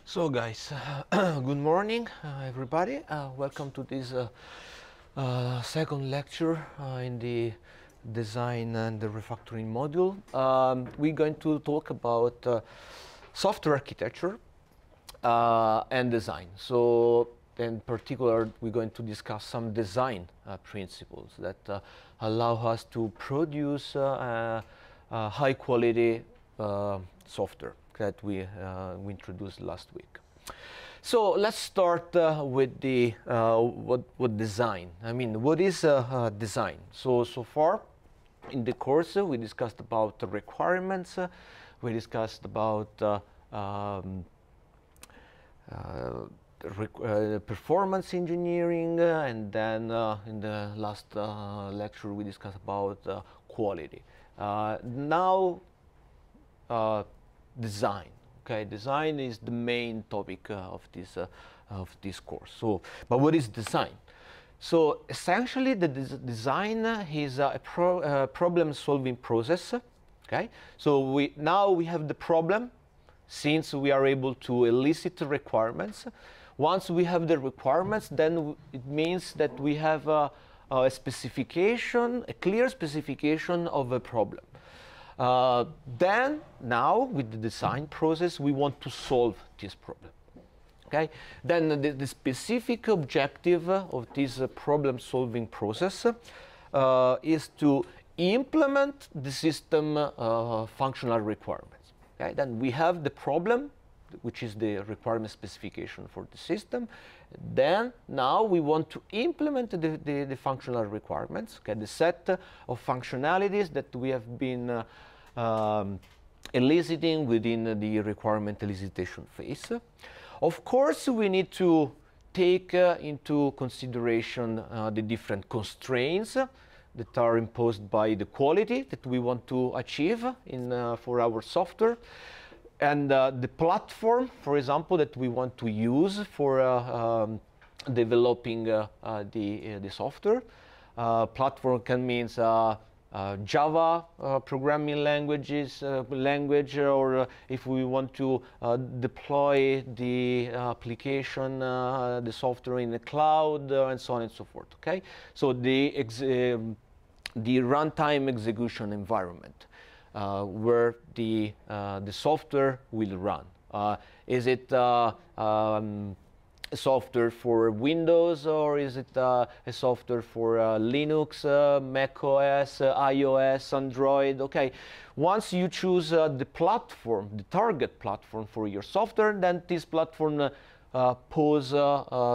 So guys, good morning everybody. Welcome to this second lecture in the design and the refactoring module. We're going to talk about software architecture and design. So in particular, we're going to discuss some design principles that allow us to produce high quality software that we introduced last week. So let's start with the what design. I mean, what is design? So far in the course we discussed about the requirements, we discussed about performance engineering, and then in the last lecture we discussed about quality. Now design. Okay, design is the main topic of this course. So, but what is design? So essentially, the design is a problem-solving process. Okay, so now we have the problem, since we are able to elicit the requirements. Once we have the requirements, then it means that we have a specification, a clear specification of a problem. Then, now, with the design process, we want to solve this problem. Okay? Then the specific objective of this problem-solving process is to implement the system functional requirements. Okay? Then we have the problem, which is the requirement specification for the system. Then, now we want to implement the functional requirements, okay, the set of functionalities that we have been eliciting within the requirement elicitation phase. Of course, we need to take into consideration the different constraints that are imposed by the quality that we want to achieve for our software. And the platform, for example, that we want to use for developing the software. Platform can mean Java programming language, or if we want to deploy the application, the software in the cloud, and so on and so forth. Okay, so the runtime execution environment. Where the software will run. Is it software for Windows, or is it a software for Linux, Mac OS, iOS, Android? Okay, once you choose the platform, the target platform for your software, then this platform pose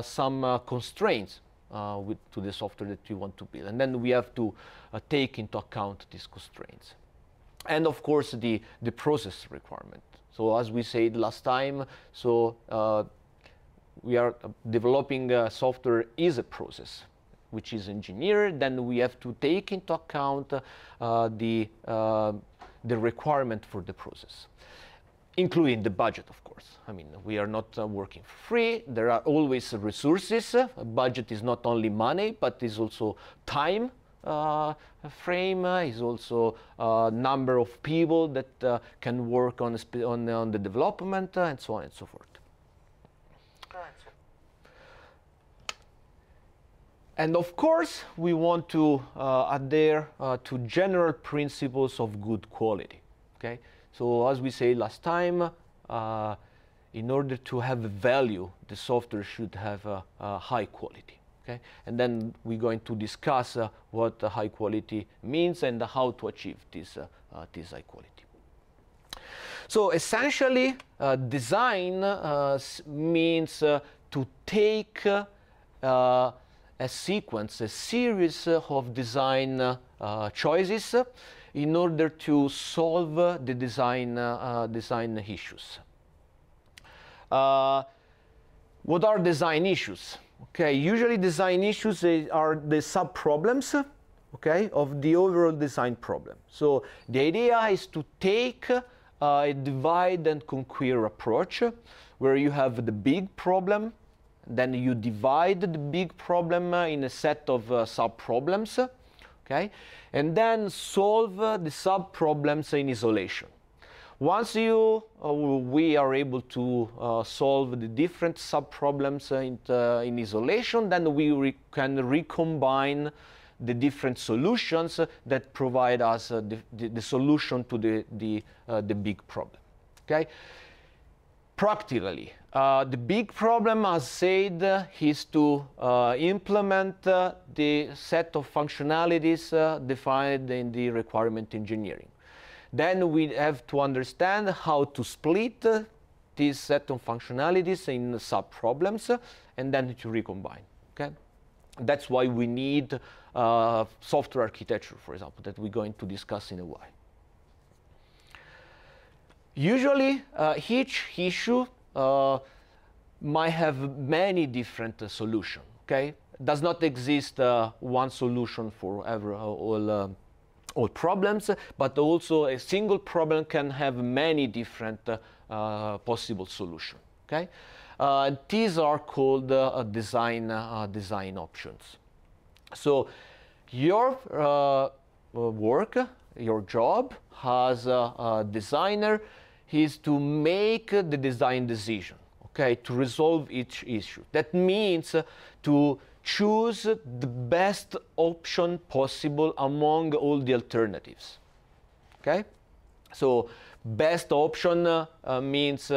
some constraints to the software that you want to build, and then we have to take into account these constraints. And of course, the process requirement. So as we said last time, so we are developing software is a process which is engineered. Then we have to take into account the requirement for the process, including the budget, of course. I mean, we are not working for free. There are always resources. A budget is not only money, but is also time. Frame is also number of people that can work on the development, and so on and so forth. And of course, we want to adhere to general principles of good quality. Okay, so as we said last time, in order to have value, the software should have a high quality. Okay, and then we're going to discuss what high quality means and how to achieve this high quality. So essentially, design means to take a sequence, a series of design choices in order to solve the design issues. What are design issues? Okay, usually design issues are the sub-problems, okay, of the overall design problem. So the idea is to take a divide and conquer approach, where you have the big problem, then you divide the big problem in a set of sub-problems, okay, and then solve the sub-problems in isolation. Once we are able to solve the different sub-problems in isolation, then we can recombine the different solutions that provide us the solution to the big problem. Okay? Practically, the big problem, as said, is to implement the set of functionalities defined in the requirement engineering. Then we have to understand how to split this set of functionalities in sub-problems and then to recombine. Okay? That's why we need software architecture, for example, that we're going to discuss in a while. Usually, each issue might have many different solutions. Okay? Does not exist one solution for all problems, but also a single problem can have many different possible solutions. Okay? These are called design options. So your work, your job as a designer is to make the design decision, okay, to resolve each issue. That means to choose the best option possible among all the alternatives. Okay? So best option means,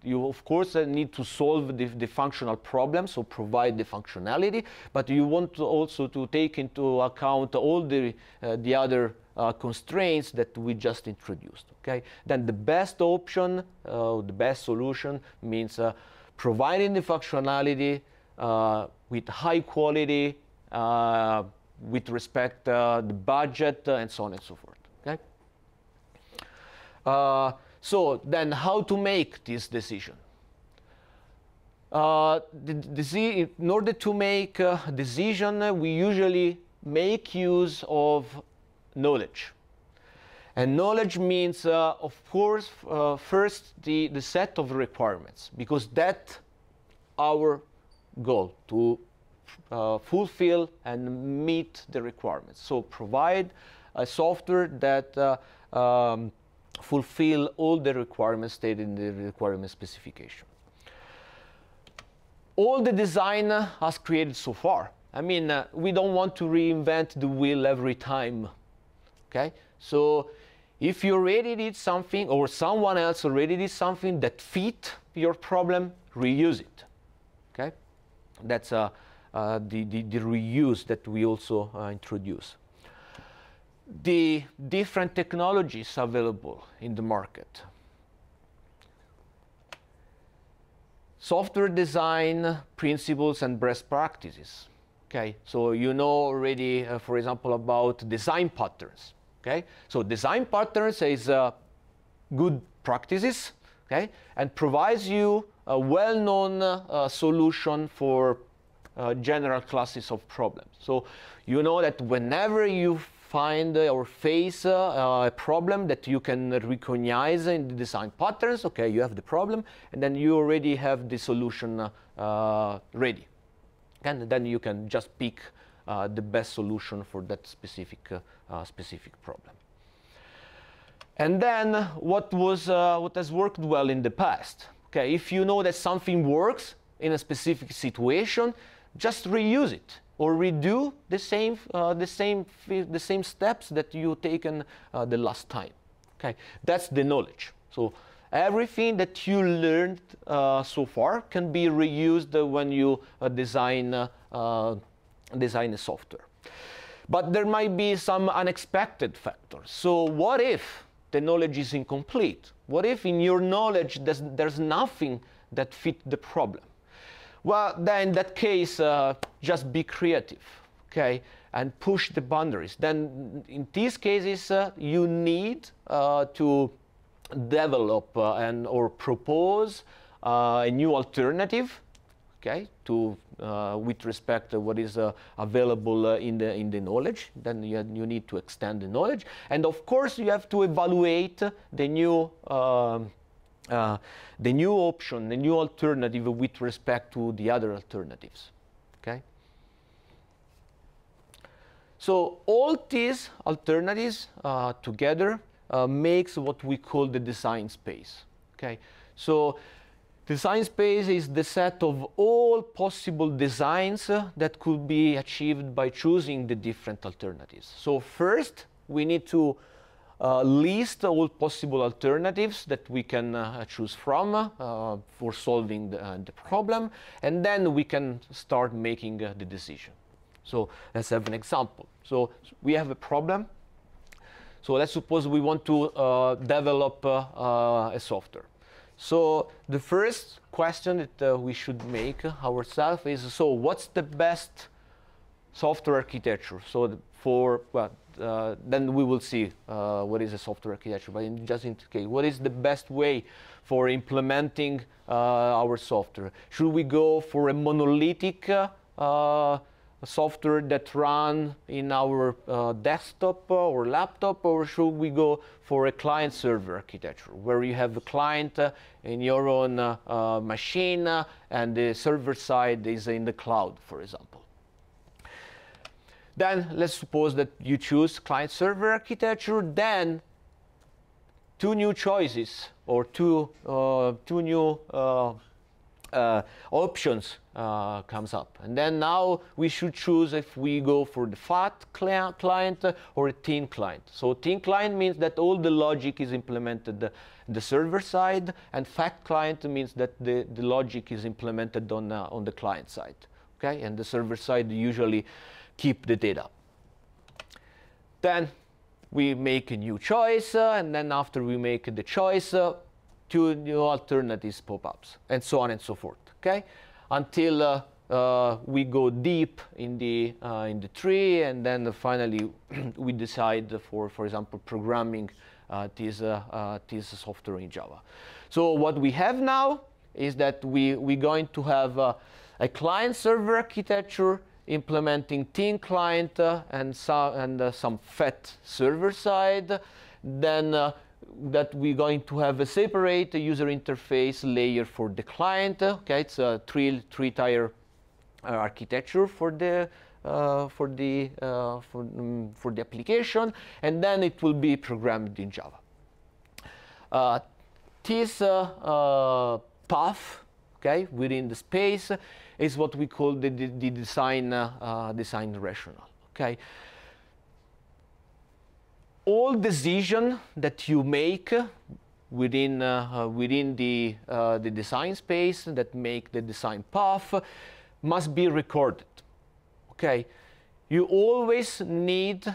you of course need to solve the functional problem, so provide the functionality, but you want to also to take into account all the other constraints that we just introduced. Okay? Then the best option, the best solution means providing the functionality with high quality, with respect the budget, and so on and so forth. Okay? So then how to make this decision? In order to make a decision, we usually make use of knowledge. And knowledge means, of course, first the set of requirements, because that's our goal, to fulfill and meet the requirements. So provide a software that fulfill all the requirements stated in the requirement specification. All the design has created so far. I mean, we don't want to reinvent the wheel every time. Okay? So if you already did something or someone else already did something that fit your problem, reuse it. Okay? That's the reuse that we also introduce. The different technologies available in the market. Software design principles and best practices. Okay, so you know already, for example, about design patterns. Okay, so design patterns is good practices. Okay, and provides you a well-known solution for general classes of problems. So you know that whenever you find or face a problem that you can recognize in the design patterns, okay, you have the problem, and then you already have the solution ready. And then you can just pick the best solution for that specific problem. And then what has worked well in the past? Okay, if you know that something works in a specific situation, just reuse it or redo the same steps that you taken the last time. Okay, that's the knowledge. So everything that you learned so far can be reused when you design a software. But there might be some unexpected factors. So what if the knowledge is incomplete? What if in your knowledge there's nothing that fit the problem? Well, then in that case, just be creative, okay, and push the boundaries. Then in these cases, you need to develop or propose a new alternative, okay, to with respect to what is available in the knowledge. Then you need to extend the knowledge, and of course you have to evaluate the new option, the new alternative with respect to the other alternatives. Okay. So all these alternatives together makes what we call the design space. Okay, so design space is the set of all possible designs that could be achieved by choosing the different alternatives. So first, we need to list all possible alternatives that we can choose from for solving the problem, and then we can start making the decision. So let's have an example. So we have a problem. So let's suppose we want to develop a software. So the first question that we should make ourselves is, so what's the best software architecture? So for, well, then we will see what is a software architecture, but just in case, what is the best way for implementing our software? Should we go for a monolithic software that runs in our desktop or laptop, or should we go for a client-server architecture, where you have a client in your own machine and the server side is in the cloud, for example? Then let's suppose that you choose client-server architecture, then two new choices or two new options comes up, and then now we should choose if we go for the fat client or a thin client. So thin client means that all the logic is implemented the server side, and fat client means that the logic is implemented on the client side. Okay, and the server side usually keep the data. Then we make a new choice, and then after we make the choice, two new alternatives pop up, and so on and so forth. Okay, until we go deep in the tree, and then finally we decide for example, programming this software in Java. So what we have now is that we're going to have a client-server architecture implementing thin client and some fat server side. Then that we're going to have a separate user interface layer for the client. Okay, it's a three-tier architecture for the application, and then it will be programmed in Java. This path, okay, within the space is what we call the design rationale. Okay, all decisions that you make within the design space that make the design path must be recorded. Okay, you always need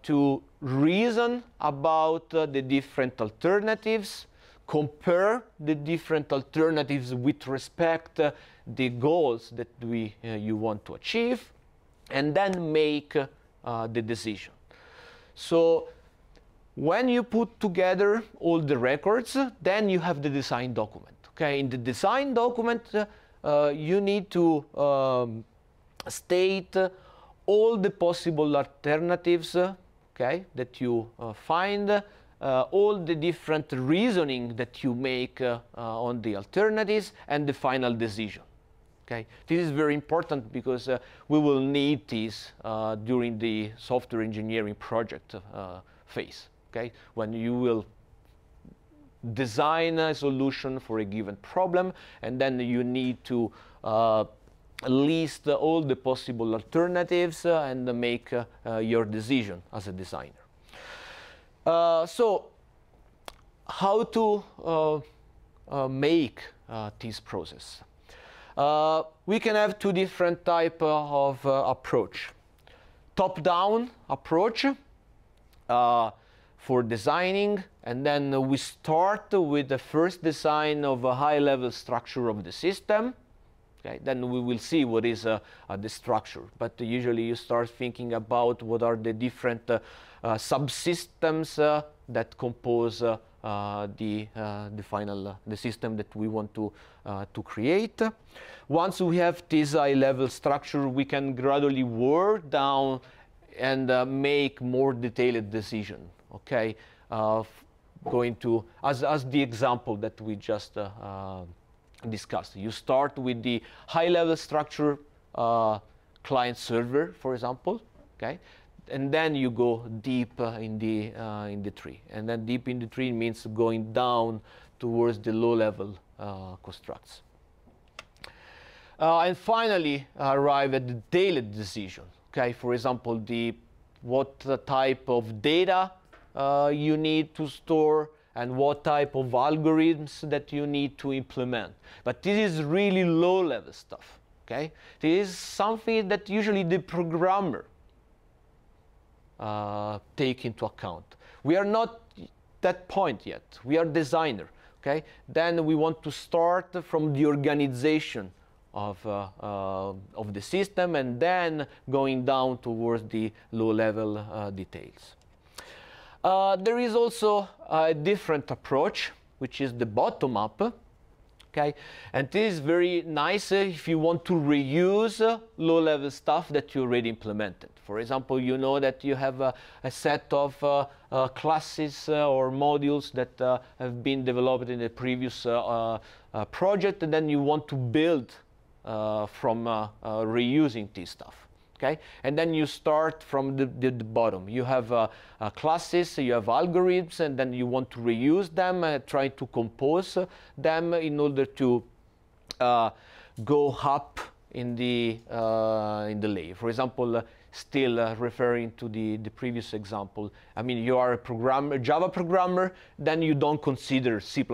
to reason about the different alternatives, compare the different alternatives with respect the goals that you want to achieve, and then make the decision. So when you put together all the records, then you have the design document. Okay, in the design document, you need to state all the possible alternatives, okay, that you find, all the different reasoning that you make on the alternatives, and the final decision. Okay, this is very important because we will need this during the software engineering project phase. Okay, when you will design a solution for a given problem, and then you need to list all the possible alternatives and make your decision as a designer. So how to make this process? We can have two different types of approach. Top-down approach for designing, and then we start with the first design of a high-level structure of the system. Okay, then we will see what is the structure. But usually you start thinking about what are the different subsystems that compose the system that we want to create. Once we have this high-level structure, we can gradually work down and make more detailed decision. Okay, going to as the example that we just discussed. You start with the high-level structure, client-server, for example. Okay, and then you go deep in the tree. And then deep in the tree means going down towards the low-level constructs. And finally, arrive at the daily decision. Okay, for example, what type of data you need to store and what type of algorithms that you need to implement. But this is really low-level stuff. Okay, this is something that usually the programmer take into account. We are not at that point yet. We are designer. Okay, then we want to start from the organization of the system and then going down towards the low-level details. There is also a different approach, which is the bottom-up. Okay, and this is very nice if you want to reuse low-level stuff that you already implemented. For example, you know that you have a set of classes or modules that have been developed in the previous project, and then you want to build from reusing this stuff. Okay, and then you start from the bottom. You have classes, you have algorithms, and then you want to reuse them, try to compose them in order to go up in the layer. For example, still referring to the previous example, I mean, you are a Java programmer, then you don't consider C++,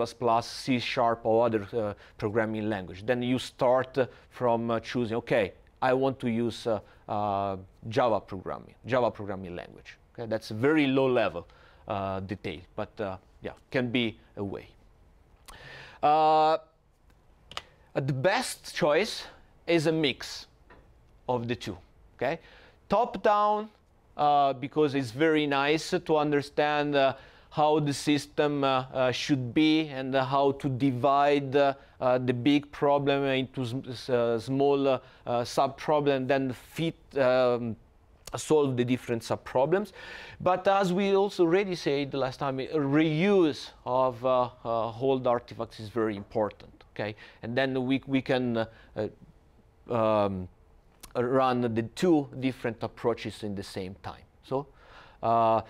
C#, or other programming language. Then you start from choosing, okay, I want to use Java programming language. Okay, that's a very low level detail, but yeah, can be a way. The best choice is a mix of the two. Okay, top down because it's very nice to understand how the system should be and how to divide the big problem into small sub-problems, then solve the different sub-problems. But as we also already said last time, reuse of old artifacts is very important. Okay, and then we can run the two different approaches in the same time. So a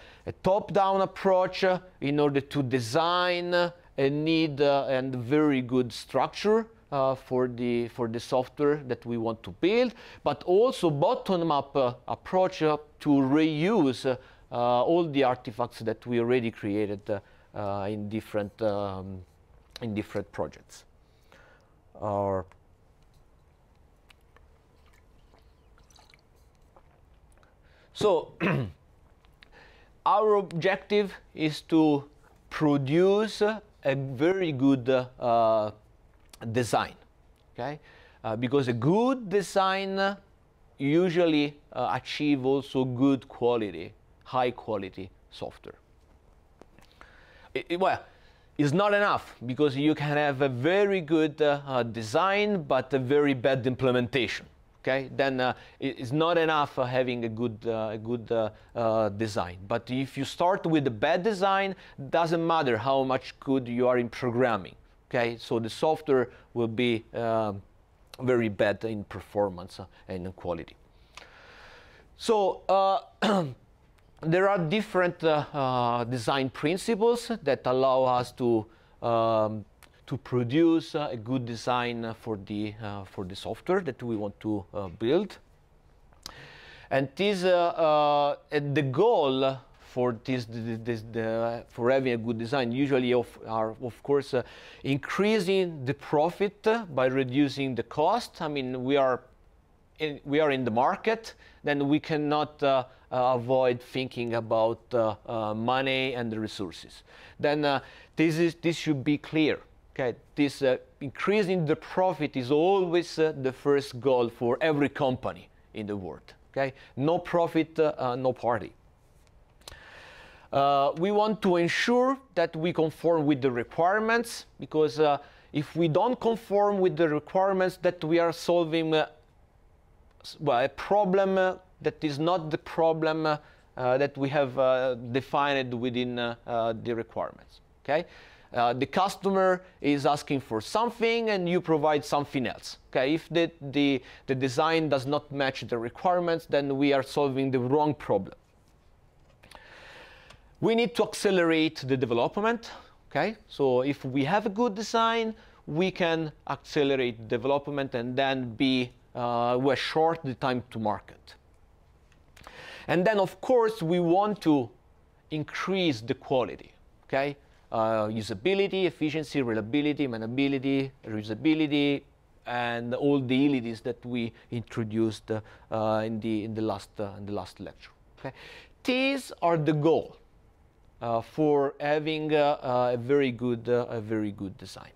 top-down approach in order to design a need and very good structure for the software that we want to build, but also bottom-up approach to reuse all the artifacts that we already created in different projects. So our objective is to produce a very good design, okay? Because a good design usually achieve also good quality, high quality software. Well, it's not enough because you can have a very good design but a very bad implementation. Okay, then it's not enough having a good design. But if you start with a bad design, doesn't matter how much good you are in programming. Okay, so the software will be very bad in performance and in quality. So there are different design principles that allow us to produce a good design for the software that we want to build. And this the goal for for having a good design usually are of course increasing the profit by reducing the cost. I mean, we are in the market, then we cannot avoid thinking about money and the resources. Then this should be clear. Okay, this increasing the profit is always the first goal for every company in the world. Okay, no profit, no party. We want to ensure that we conform with the requirements, because if we don't conform with the requirements, that we are solving well, a problem that is not the problem that we have defined within the requirements. Okay. The customer is asking for something and you provide something else. Okay, if the design does not match the requirements, then we are solving the wrong problem. We need to accelerate the development. Okay, so if we have a good design, we can accelerate development and then we short the time to market. And then, of course, we want to increase the quality. Okay, usability, efficiency, reliability, maintainability, reusability, and all the abilities that we introduced in the last lecture. Okay, these are the goal for having a very good design.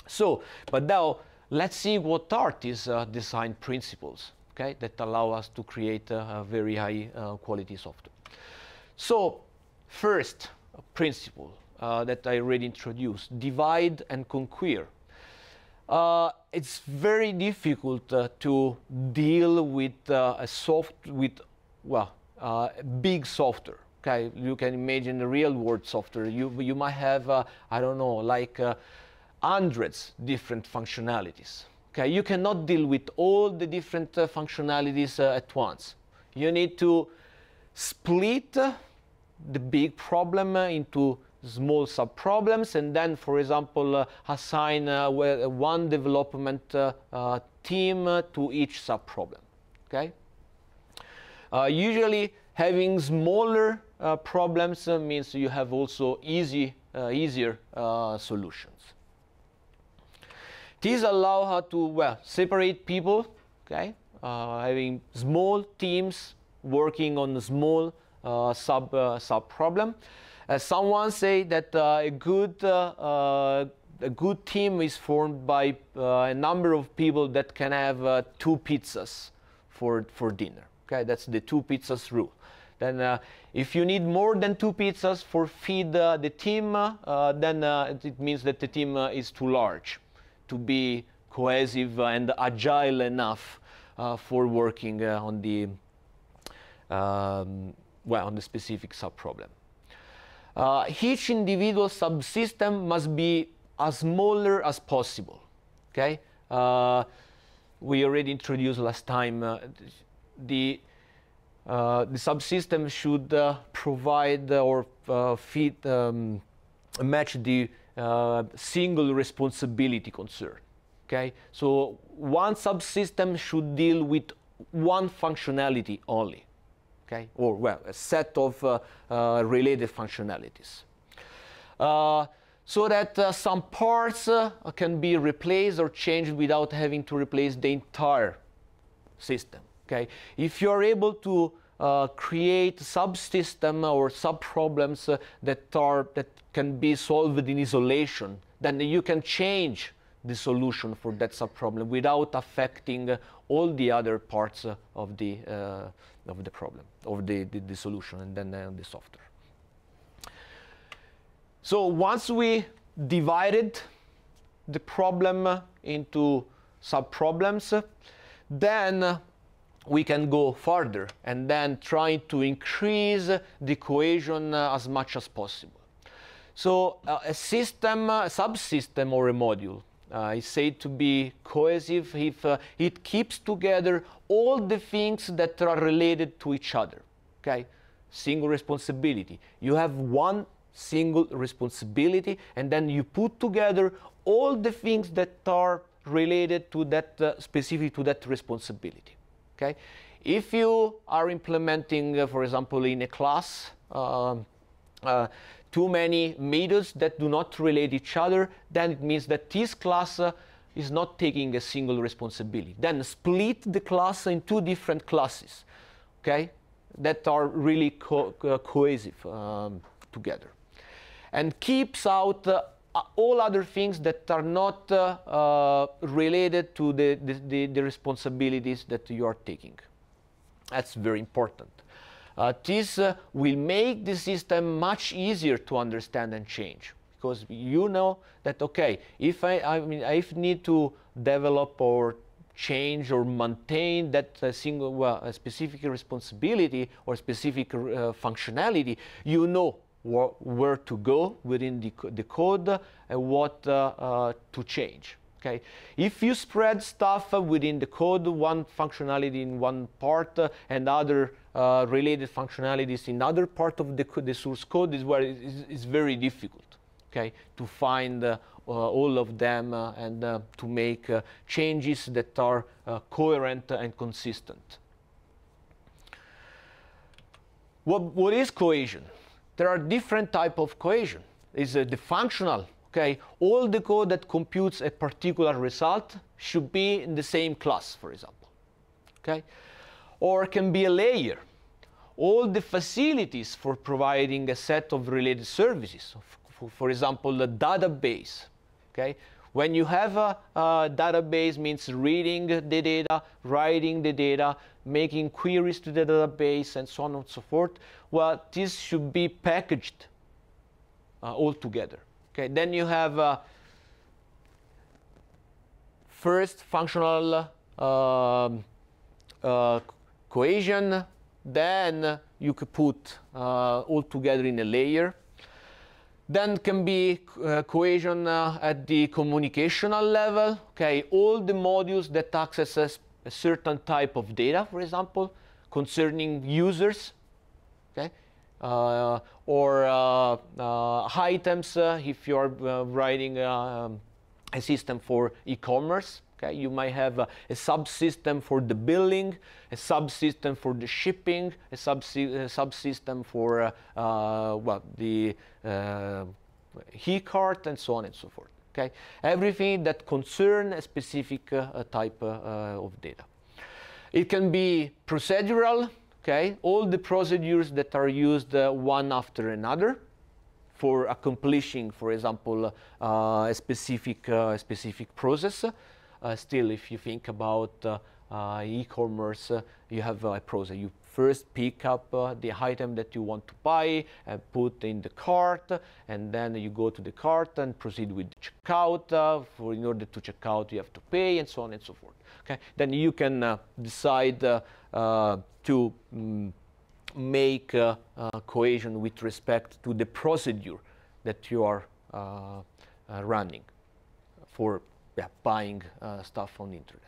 So, but now let's see what are these design principles, okay, that allow us to create a very high quality software. So, first principle that I already introduced: divide and conquer. It's very difficult to deal with big software. Okay, you can imagine the real world software. You might have I don't know, like hundreds different functionalities. Okay, you cannot deal with all the different functionalities at once. You need to split the big problem into small sub-problems, and then, for example, assign one development team to each sub-problem. Okay. Usually, having smaller problems means you have also easier solutions. These allow how to separate people. Okay, having small teams working on a small sub problem. Someone say that a good team is formed by a number of people that can have 2 pizzas for dinner. Okay, that's the 2 pizzas rule. Then if you need more than 2 pizzas for feed the team, then it means that the team is too large to be cohesive and agile enough for working on the specific sub-problem. Each individual subsystem must be as smaller as possible. Okay, we already introduced last time the subsystem should provide or match the single responsibility concern. Okay, so one subsystem should deal with one functionality only. Okay, or a set of related functionalities, so that some parts can be replaced or changed without having to replace the entire system. Okay, if you are able to create subsystem or sub-problems that can be solved in isolation, then you can change the solution for that sub-problem without affecting all the other parts of the problem, of the solution, and then the software. So once we divided the problem into sub-problems, then we can go further and then try to increase the cohesion as much as possible. So a system, a subsystem or a module is said to be cohesive if it keeps together all the things that are related to each other. Okay, single responsibility. You have one single responsibility, and then you put together all the things that are related to that specific to that responsibility. Okay, if you are implementing, for example, in a class, too many methods that do not relate each other, then it means that this class is not taking a single responsibility. Then split the class in 2 different classes, okay, that are really cohesive together, and keeps out all other things that are not related to the responsibilities that you are taking. That's very important. This will make the system much easier to understand and change, because you know that, okay, if I need to develop or change or maintain that a specific responsibility or specific functionality, you know where to go within the code and what to change. Okay, if you spread stuff within the code, one functionality in one part and other related functionalities in other part of the source code, is where it's very difficult, okay, to find all of them and to make changes that are coherent and consistent. What is cohesion? There are different types of cohesion. Is the functional. Okay, all the code that computes a particular result should be in the same class, for example. Okay, or can be a layer. All the facilities for providing a set of related services. For example, the database. Okay, when you have a database, means reading the data, writing the data, making queries to the database, and so on and so forth. Well, this should be packaged all together. Okay, then you have first functional cohesion, then you could put all together in a layer. Then can be cohesion at the communicational level. Okay, all the modules that access a certain type of data, for example, concerning users. Okay. Or items, if you are writing a system for e-commerce. Okay, you might have a subsystem for the billing, a subsystem for the shipping, a subsystem for well, the e-cart, and so on and so forth. Okay, everything that concerns a specific type of data. It can be procedural. Okay, all the procedures that are used one after another for accomplishing, for example, a specific process. Still, if you think about e-commerce, you have a process. You first pick up the item that you want to buy and put in the cart, and then you go to the cart and proceed with the checkout. In order to check out, you have to pay, and so on and so forth. Okay, then you can decide to make cohesion with respect to the procedure that you are running for buying stuff on the internet.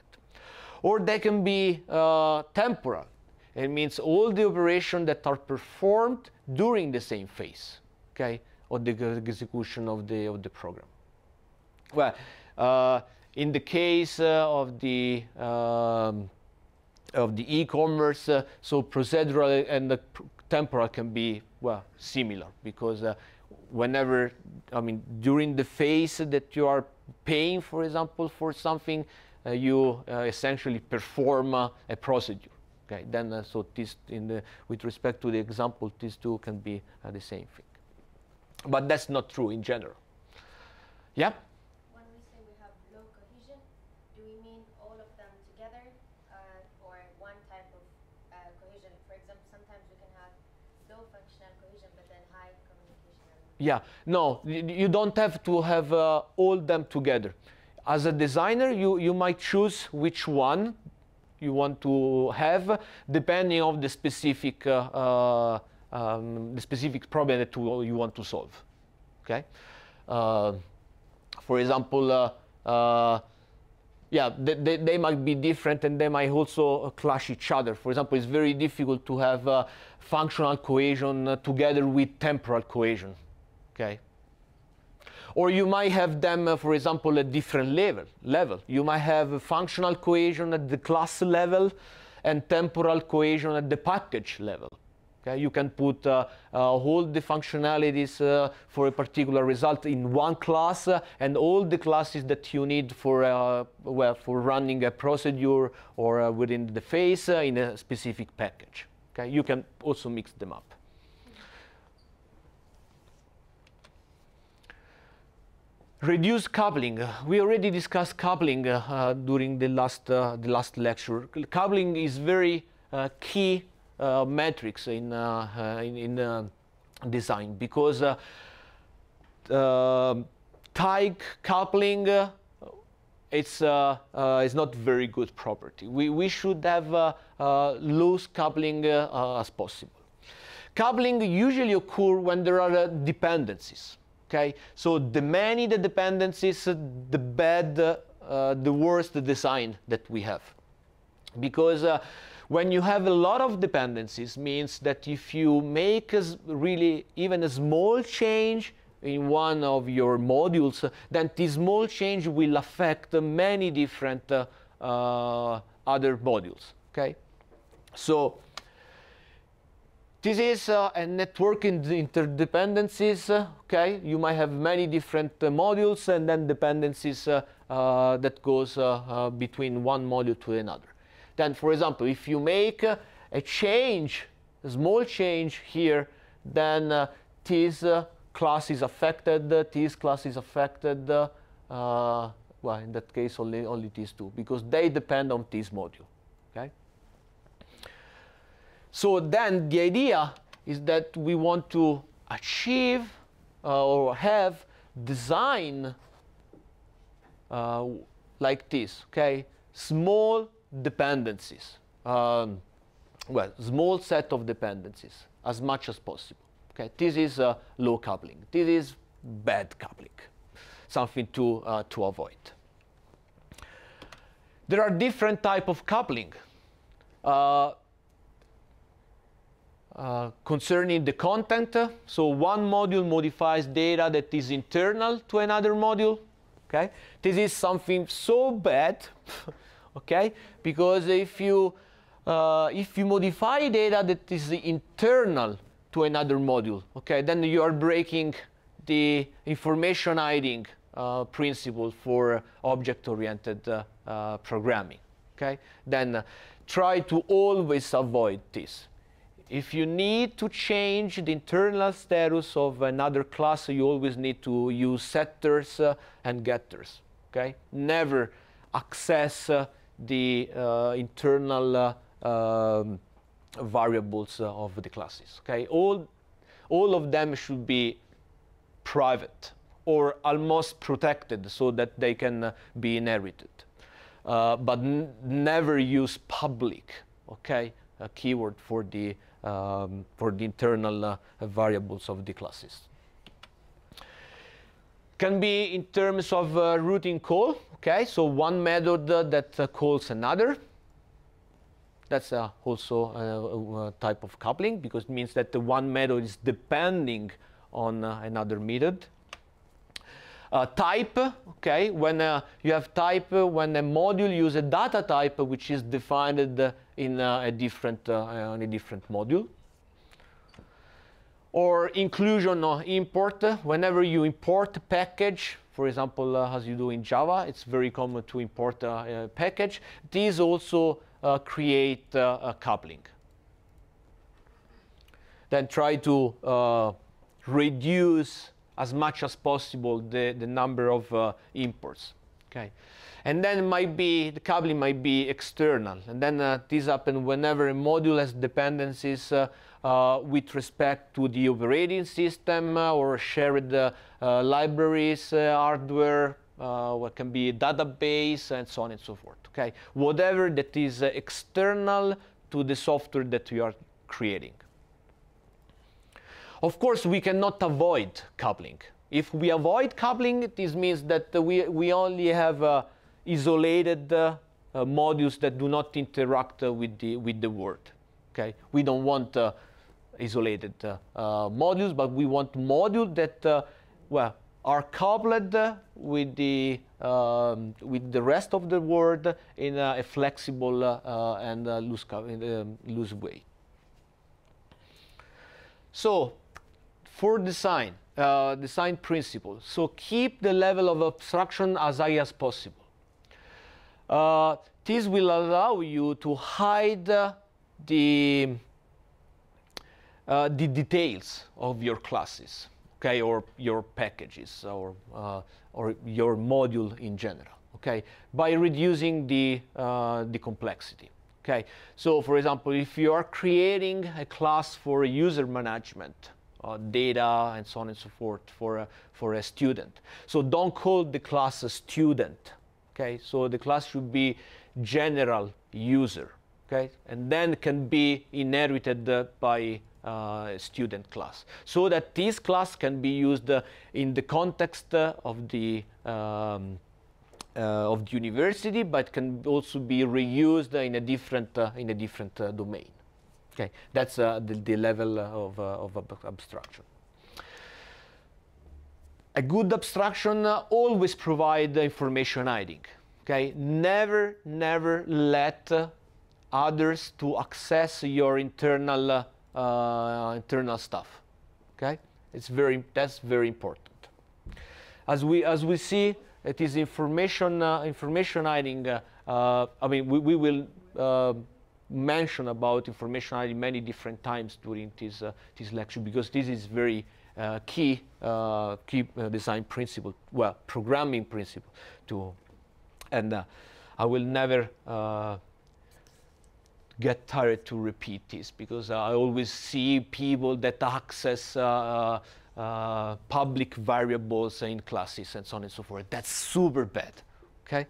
Or they can be temporal. It means all the operations that are performed during the same phase, okay, of the execution of the program. Well, in the case of the e-commerce, so procedural and the temporal can be, well, similar, because whenever, I mean, during the phase that you are paying, for example, for something, you essentially perform a procedure. Okay, then so this, with respect to the example, these two can be the same thing. But that's not true in general. Yeah? When we say we have low cohesion, do we mean all of them together or one type of cohesion? For example, sometimes we can have low functional cohesion but then high communication. Yeah, no, you don't have to have all them together. As a designer, you might choose which one you want to have, depending on the specific problem that you want to solve. Okay. For example, yeah, they might be different, and they might also clash each other. For example, it's very difficult to have functional cohesion together with temporal cohesion. Okay. Or you might have them, for example, at different level. You might have functional cohesion at the class level and temporal cohesion at the package level. Okay? You can put all the functionalities for a particular result in one class and all the classes that you need for, well, for running a procedure or within the phase in a specific package. Okay? You can also mix them up. Reduced coupling. We already discussed coupling during the last lecture. Coupling is very key metrics in design, because tight coupling it's not very good property. We should have loose coupling as possible. Coupling usually occurs when there are dependencies. Okay, so the many the dependencies, the bad the worst design that we have. Because when you have a lot of dependencies, means that if you make really even a small change in one of your modules, then this small change will affect many different other modules. Okay, so this is a networking interdependencies. Okay, you might have many different modules and then dependencies that goes between one module to another. Then, for example, if you make a change, a small change here, then this class is affected, this class is affected. Well, in that case, only these two, because they depend on this module. Okay. So then the idea is that we want to achieve or have design like this. Okay, small dependencies, well, small set of dependencies as much as possible. Okay, this is low coupling. This is bad coupling, something to avoid. There are different types of coupling concerning the content. So one module modifies data that is internal to another module. Okay, this is something so bad. Okay, because if you modify data that is internal to another module, okay, then you are breaking the information hiding principle for object-oriented programming. Okay, then try to always avoid this. If you need to change the internal status of another class, you always need to use setters and getters. Okay, never access the internal variables of the classes. Okay, all of them should be private or almost protected so that they can be inherited, but never use public. Okay, a keyword for the internal variables of the classes. Can be in terms of routing call. Okay, so one method that calls another. That's also a type of coupling, because it means that the one method is depending on another method. Type, okay, when you have type, when a module uses a data type which is defined in a different module. Or inclusion or import. Whenever you import a package, for example, as you do in Java, it's very common to import a package. These also create a coupling. Then try to reduce as much as possible the number of imports. Okay, and then the coupling might be external, and then this happens whenever a module has dependencies with respect to the operating system or shared libraries, hardware, what can be a database, and so on and so forth. Okay, whatever that is external to the software that we are creating. Of course, we cannot avoid coupling. If we avoid coupling, this means that we only have isolated modules that do not interact with the world. Okay, we don't want isolated modules, but we want modules that well, are coupled with the rest of the world in a flexible and loose way. So, for design principles. So keep the level of abstraction as high as possible. This will allow you to hide the details of your classes, okay, or your packages, or your module in general, okay, by reducing the complexity. Okay, so for example, if you are creating a class for user management, data and so on and so forth for a student, so don't call the class a student. Okay, so the class should be general user. Okay, and then can be inherited by a student class, so that this class can be used in the context of the of the university, but can also be reused in a different domain. Okay, that's the level of abstraction. A good abstraction always provides information hiding. Okay, never let others to access your internal stuff. Okay, that's very important. As we see, it is information hiding. I mean, we will mention about information hiding many different times during this lecture, because this is very key design principle, well, programming principle too. And I will never get tired to repeat this, because I always see people that access public variables in classes and so on and so forth. That's super bad. Okay.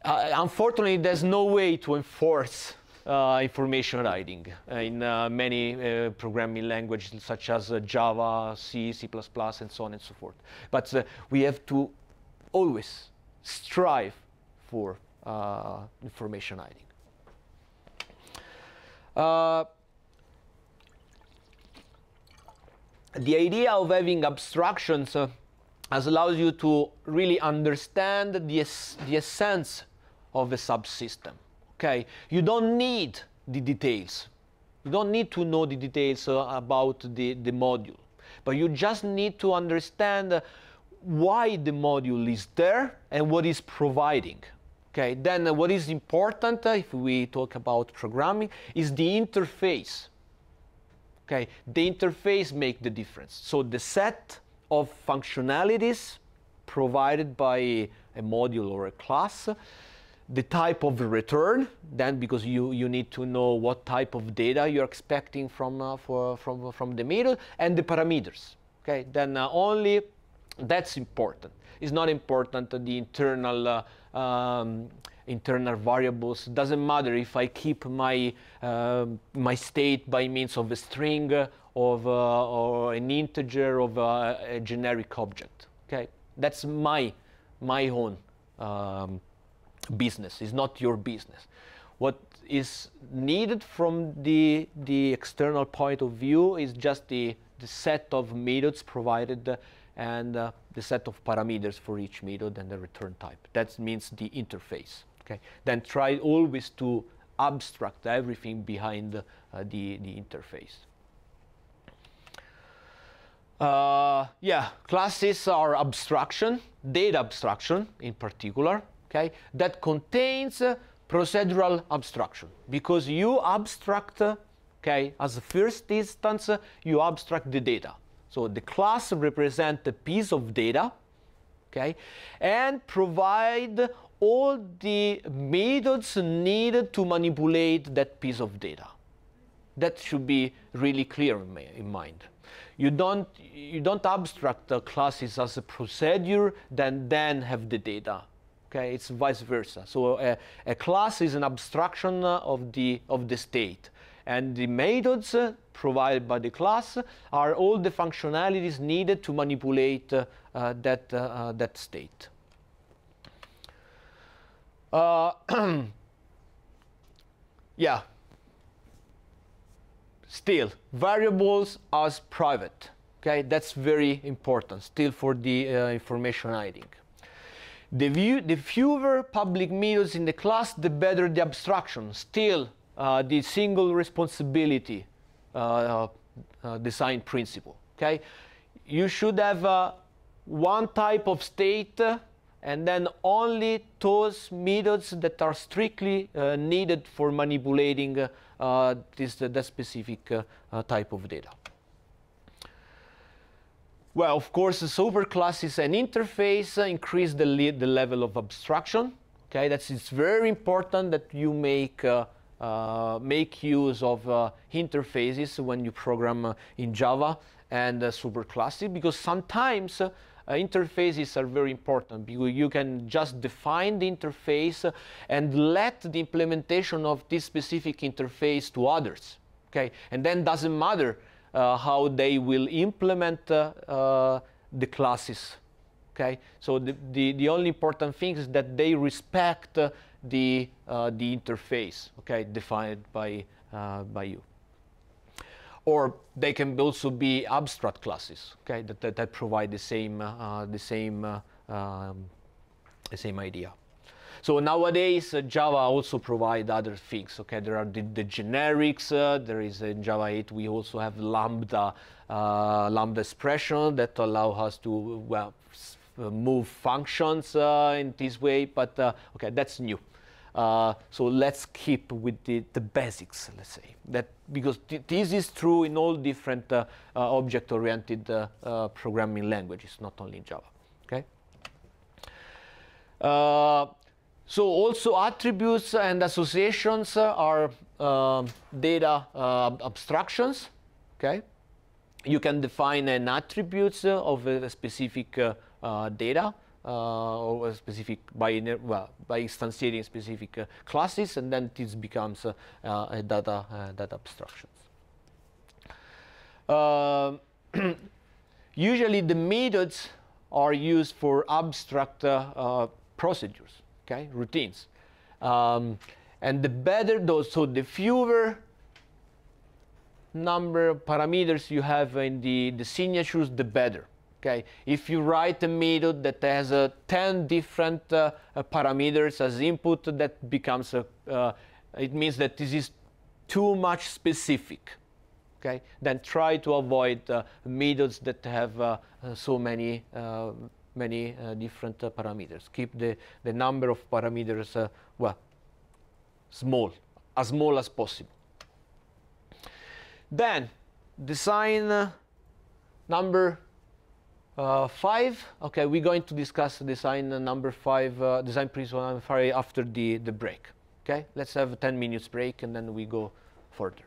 Unfortunately, there's no way to enforce information hiding in many programming languages such as Java, C, C++, and so on and so forth. But we have to always strive for information hiding. The idea of having abstractions allows you to really understand the essence of a subsystem. Okay, you don't need the details. You don't need to know the details about the module, but you just need to understand why the module is there and what is providing. Okay, then what is important, if we talk about programming, is the interface. Okay, the interface makes the difference. So the set of functionalities provided by a module or a class, the type of return, then because you need to know what type of data you're expecting from the method, and the parameters. Okay, then only that's important. It's not important the internal variables. Doesn't matter if I keep my my state by means of a string or an integer of a generic object. Okay, that's my own business. It's not your business. What is needed from the external point of view is just the set of methods provided and the set of parameters for each method and the return type. That means the interface. Okay. Then try always to abstract everything behind the interface. Yeah, classes are abstraction, data abstraction in particular. Okay, that contains procedural abstraction, because you abstract. Okay, as a first instance, you abstract the data. So the class represents a piece of data, okay, and provide all the methods needed to manipulate that piece of data. That should be really clear in mind. You don't abstract the classes as a procedure, then have the data. Okay, it's vice versa. So a class is an abstraction of the state. And the methods provided by the class are all the functionalities needed to manipulate that state. Yeah. Still, variables as private. Okay, that's very important. Still for the information hiding. The fewer public methods in the class, the better the abstraction. Still, the single responsibility design principle. Okay, you should have one type of state, and then only those methods that are strictly needed for manipulating that specific type of data. Well, of course, the superclasses and interface increase the level of abstraction. Okay, it's very important that you make use of interfaces when you program in Java and superclasses, because sometimes interfaces are very important, because you can just define the interface and let the implementation of this specific interface to others. Okay, and then doesn't matter how they will implement the classes Okay, so the only important thing is that they respect the interface, okay, defined by you. Or they can also be abstract classes, okay, that provide the same idea. So nowadays, Java also provide other things. Okay, there are the generics. There is in Java 8 we also have lambda expression that allow us to move functions in this way. But okay, that's new. So let's keep with the basics. Let's say that because this is true in all different object-oriented programming languages, not only in Java. Okay. So also attributes and associations are data abstractions. Okay, you can define an attributes of a specific data or a specific by instantiating specific classes, and then this becomes a data abstractions. Usually the methods are used for abstract procedures, okay, routines. And the better those, so the fewer number of parameters you have in the signatures, the better. Okay, if you write a method that has 10 different parameters as input, that becomes it means that this is too much specific. Okay, then try to avoid methods that have so many different parameters. Keep the number of parameters small as possible. Then design number 5. Okay, we're going to discuss design number 5, design principle number 5 after the break. Okay, let's have a 10 minutes break and then we go further.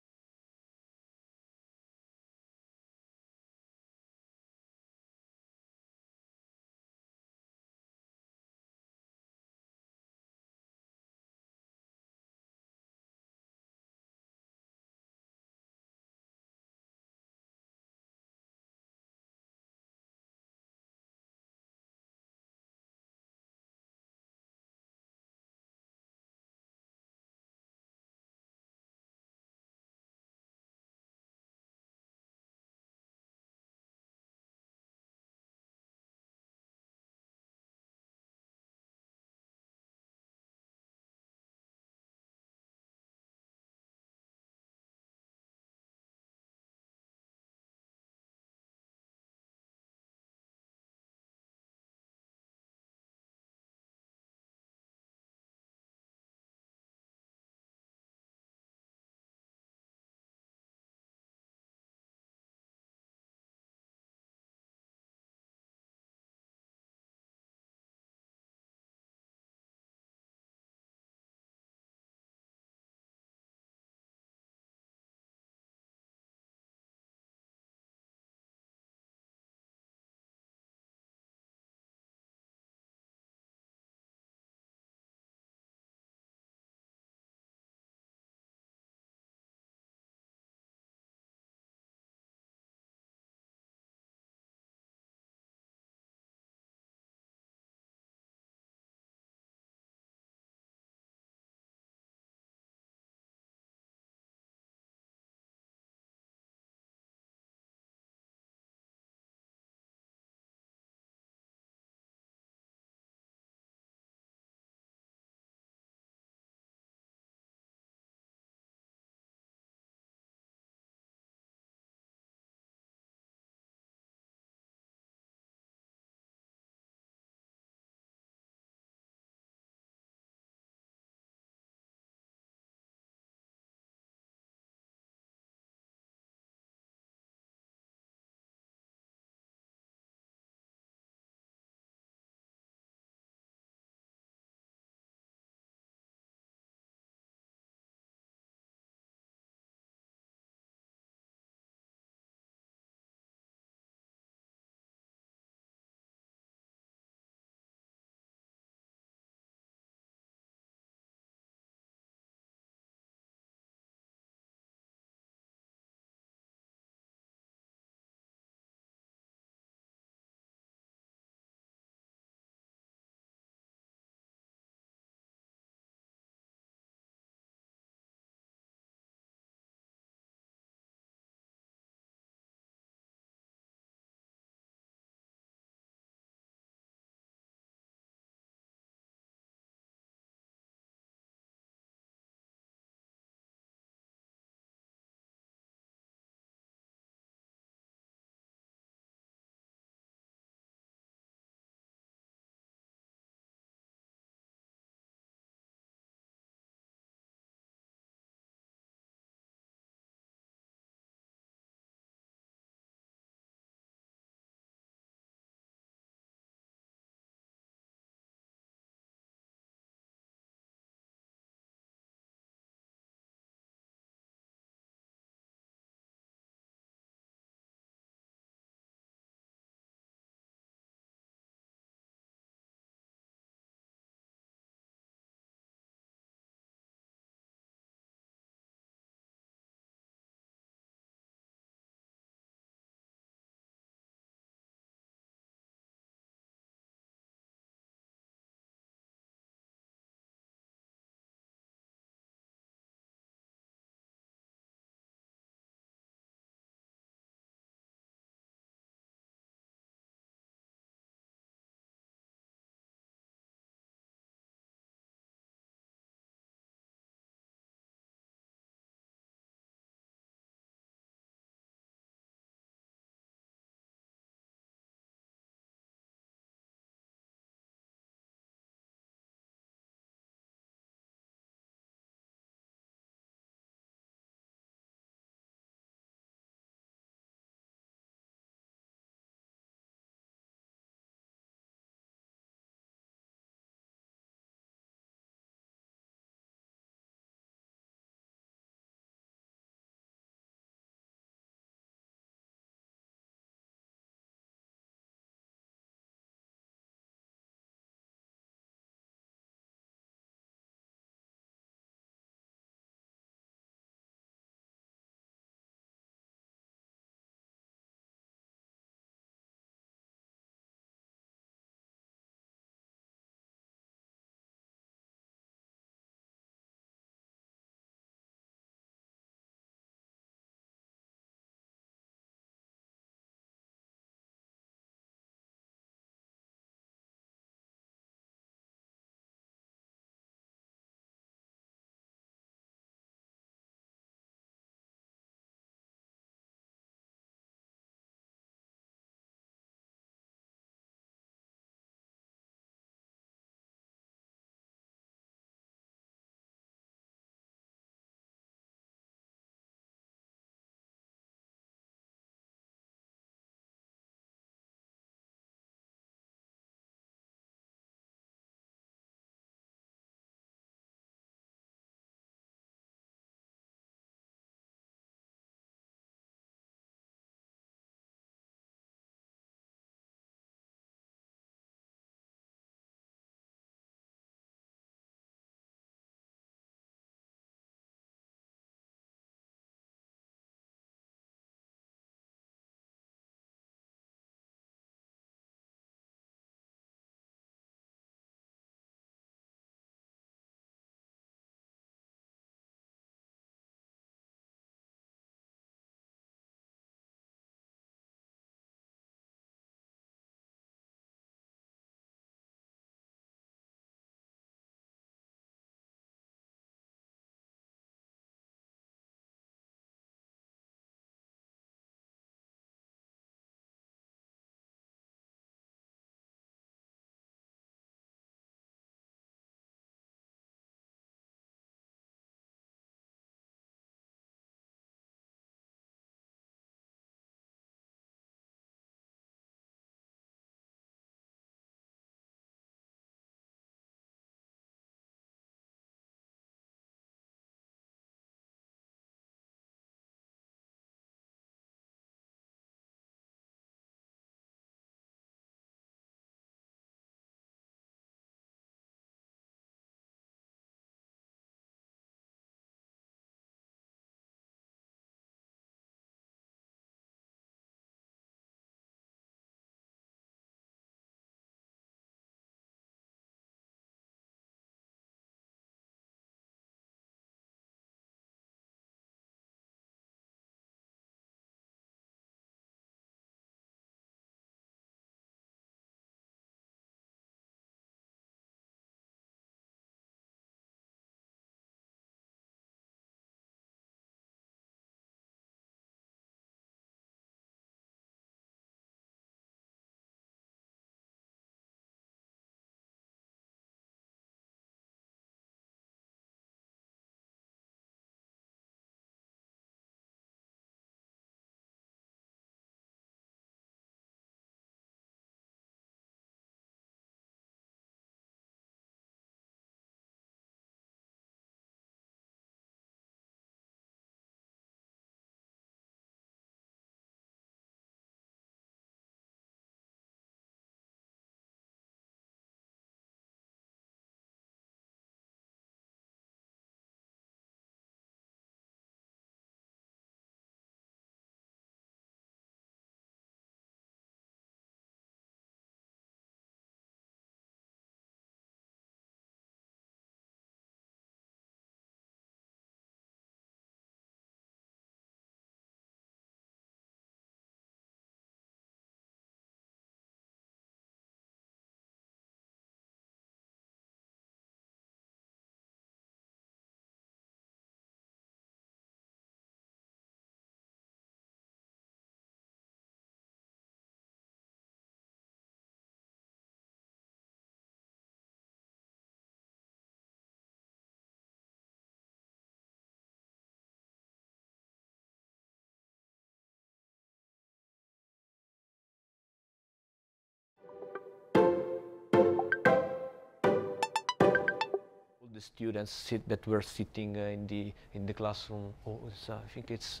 the students that were sitting in the classroom. Oh, I think it's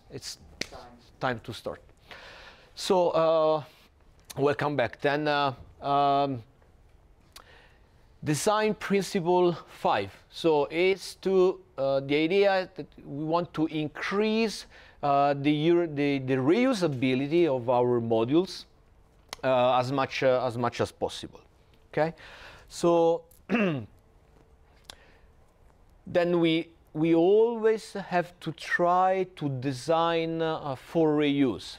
time to start. So welcome back. Then design principle 5. So it's to the idea that we want to increase the reusability of our modules as much as possible. Okay, so then we always have to try to design for reuse.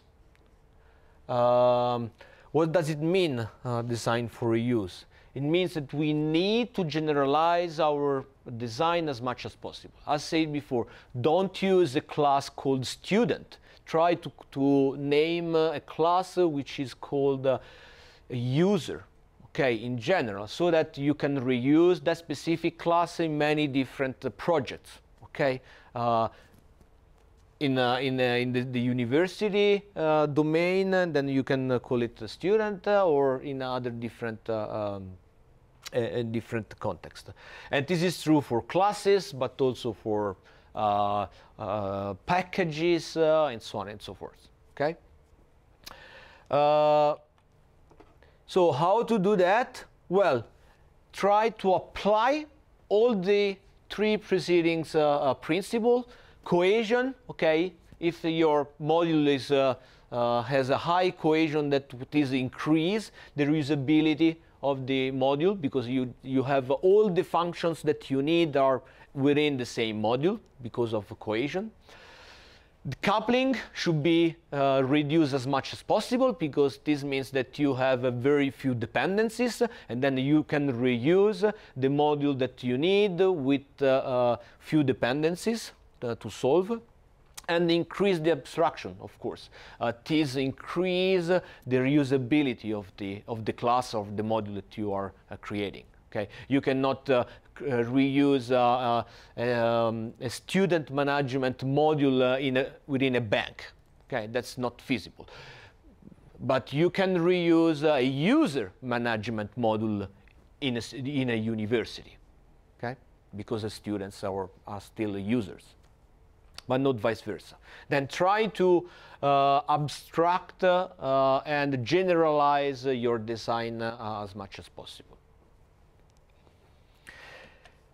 What does it mean, design for reuse? It means that we need to generalize our design as much as possible. As said before, don't use a class called student. Try to name a class which is called a user, okay, in general, so that you can reuse that specific class in many different projects, okay? In the university domain, then you can call it a student, or in other different different context. And this is true for classes, but also for packages, and so on and so forth. Okay. So how to do that? Well, try to apply all the three preceding principles. Cohesion, okay, if your module is, has a high cohesion, that is increase the reusability of the module, because you have all the functions that you need are within the same module because of cohesion. The coupling should be reduced as much as possible, because this means that you have very few dependencies, and then you can reuse the module that you need with few dependencies to solve, and increase the abstraction, of course. This increase the reusability of the class of the module that you are creating. Okay, you cannot reuse a student management module within a bank. Okay, that's not feasible. But you can reuse a user management module in a university. Okay, because the students are still users, but not vice versa. Then try to abstract and generalize your design as much as possible.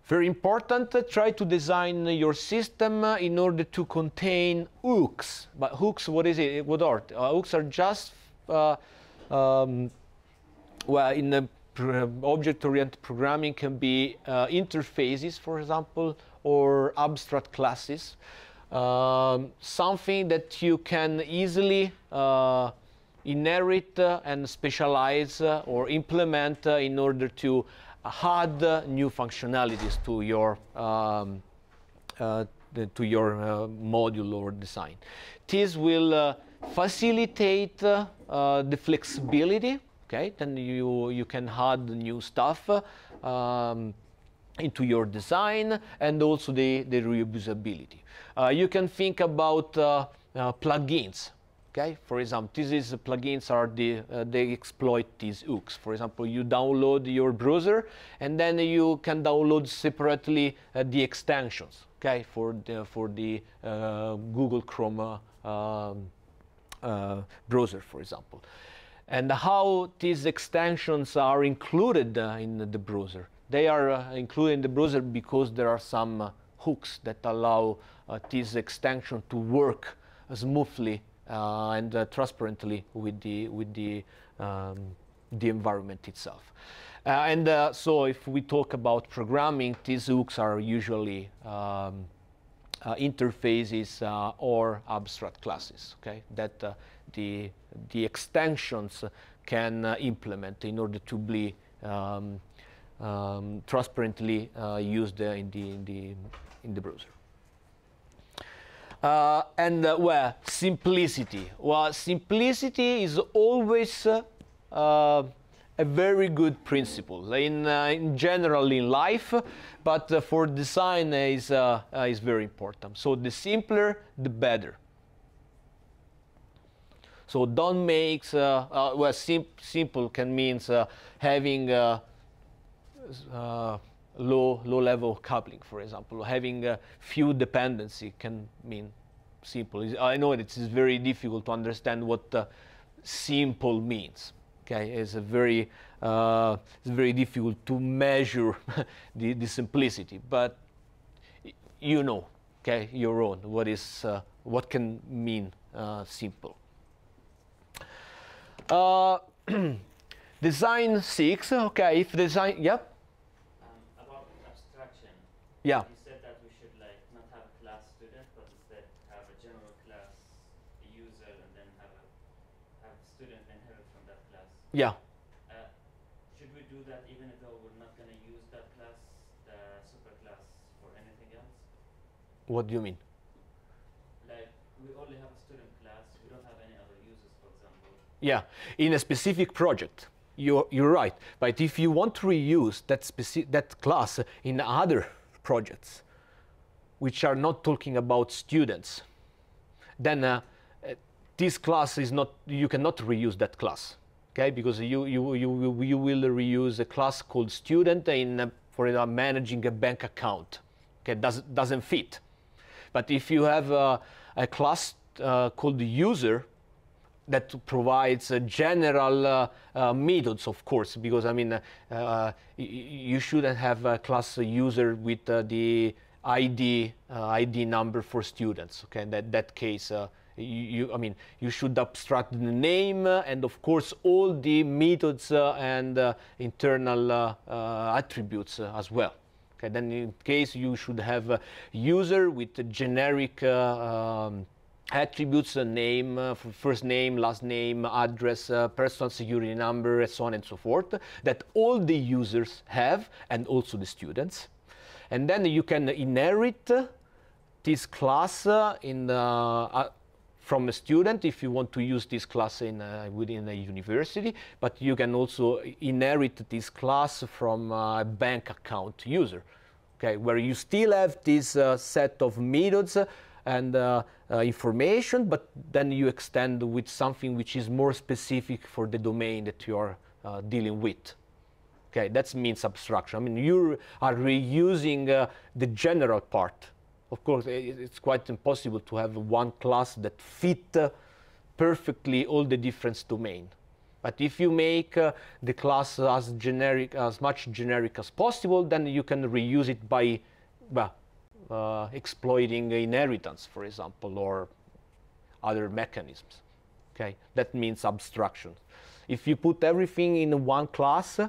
Very important, try to design your system in order to contain hooks. But hooks, what is it? What are hooks? Are just well, in the object-oriented programming can be interfaces, for example, or abstract classes. Something that you can easily inherit and specialize or implement in order to add new functionalities to your module or design. This will facilitate the flexibility. Okay, then you can add new stuff into your design, and also the reusability. You can think about plugins. Okay, for example, plugins are they exploit these hooks. For example, you download your browser, and then you can download separately the extensions. Okay, for the Google Chrome browser, for example, and how these extensions are included in the browser. They are included in the browser because there are some hooks that allow this extension to work smoothly and transparently with the environment itself. So if we talk about programming, these hooks are usually interfaces or abstract classes. Okay, that the extensions can implement in order to be transparently used in the browser. Well, simplicity. Well, simplicity is always a very good principle in general in life, but for design is very important. So the simpler, the better. So don't make well, simple can mean having low level coupling, for example. Having a few dependency can mean simple. I know it is very difficult to understand what simple means. Okay, it's very difficult to measure the simplicity, but you know, okay, your own what can mean simple. Design 6. Okay, if design, yep. About abstraction. Yeah. You said that we should like not have a class student, but instead have a general class, a user, and then have student inherit from that class. Yeah. Should we do that even though we're not going to use that class, the superclass, for anything else? What do you mean? Like we only have a student class, we don't have any other users, for example. Yeah, in a specific project. You're right, but if you want to reuse that class in other projects, which are not talking about students, then this class is not. You cannot reuse that class, okay? Because you will reuse a class called student for managing a bank account. Okay, doesn't fit. But if you have a class called user, that provides general methods, of course, because I mean, you shouldn't have a class user with the ID number for students. Okay, in that case, I mean, you should abstract the name and, of course, all the methods and internal attributes as well. Okay, then in case you should have a user with a generic attributes, name, first name, last name, address, personal security number, and so on and so forth, that all the users have, and also the students. And then you can inherit this class from a student if you want to use this class within a university, but you can also inherit this class from a bank account user, okay, where you still have this set of methods and information, but then you extend with something which is more specific for the domain that you are dealing with. Okay, that means abstraction. I mean, you are reusing the general part. Of course, it's quite impossible to have one class that fit perfectly all the different domains. But if you make the class as much generic as possible, then you can reuse it by, exploiting inheritance, for example, or other mechanisms. Okay, that means abstraction. If you put everything in one class,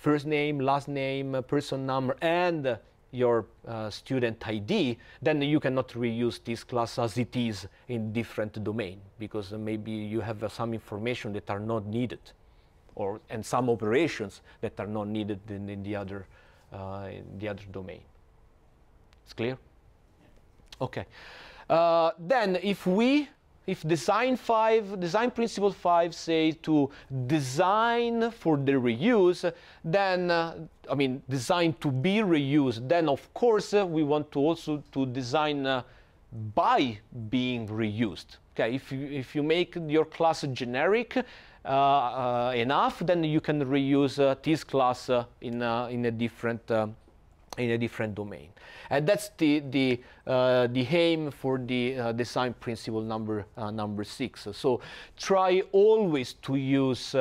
first name, last name, person number, and your student ID, then you cannot reuse this class as it is in different domain, because maybe you have some information that are not needed, and some operations that are not needed in the other domain. It's clear? Yeah. Okay. Then if design principle 5 say to design for the reuse, then I mean design to be reused, then of course we want to also to design by being reused. Okay, if you make your class generic enough, then you can reuse this class in a different domain, and that's the aim for the design principle number 6. So try always to use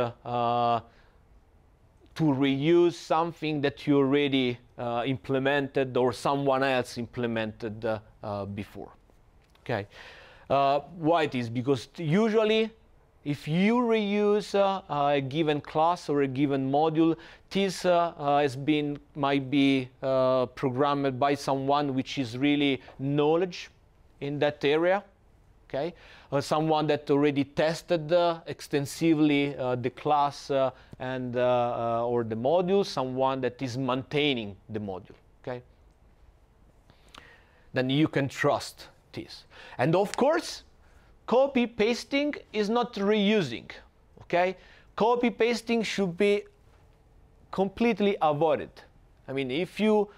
to reuse something that you already implemented or someone else implemented before. Okay, why it is? Because usually, if you reuse a given class or a given module, this might be programmed by someone which is really knowledge in that area, okay? Someone that already tested extensively the class and or the module, someone that is maintaining the module, okay? Then you can trust this. And of course, copy pasting is not reusing, okay? Copy pasting should be completely avoided. I mean, if you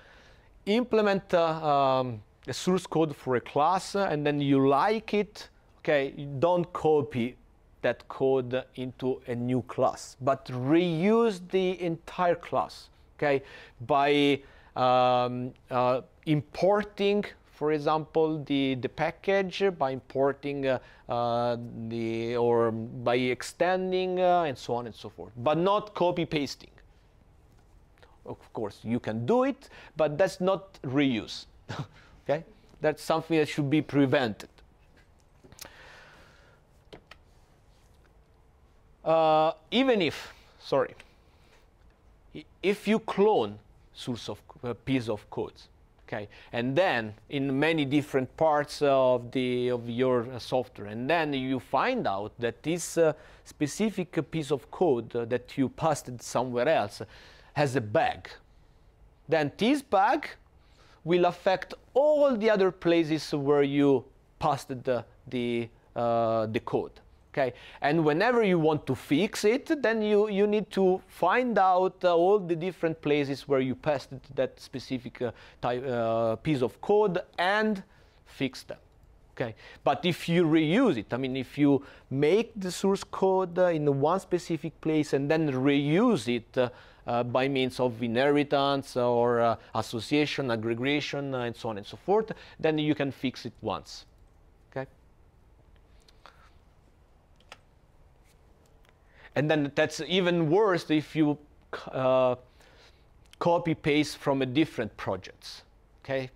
implement a source code for a class and then you like it, okay, you don't copy that code into a new class, but reuse the entire class, okay, by importing, for example, the package, by importing or by extending, and so on and so forth, but not copy pasting. Of course, you can do it, but that's not reuse. Okay, that's something that should be prevented. Even if, sorry, if you clone source of piece of code, okay, and then in many different parts of your software, and then you find out that this specific piece of code that you pasted somewhere else has a bug, then this bug will affect all the other places where you pasted the code. Okay, and whenever you want to fix it, then you need to find out all the different places where you pasted that specific piece of code and fix them. Okay, but if you reuse it, I mean, if you make the source code in one specific place and then reuse it by means of inheritance or association, aggregation, and so on and so forth, then you can fix it once. Okay. And then that's even worse if you copy paste from a different projects. Okay,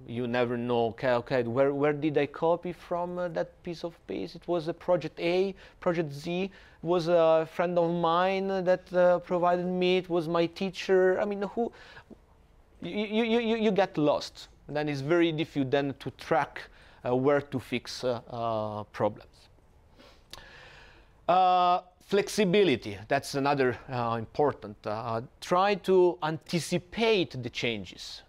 you never know. Okay, where did I copy from that piece of paste? It was a project A, project Z. It was a friend of mine that provided me. It was my teacher. I mean, who? You get lost. And then it's very difficult then to track where to fix problems. Flexibility, that's another important. Try to anticipate the changes.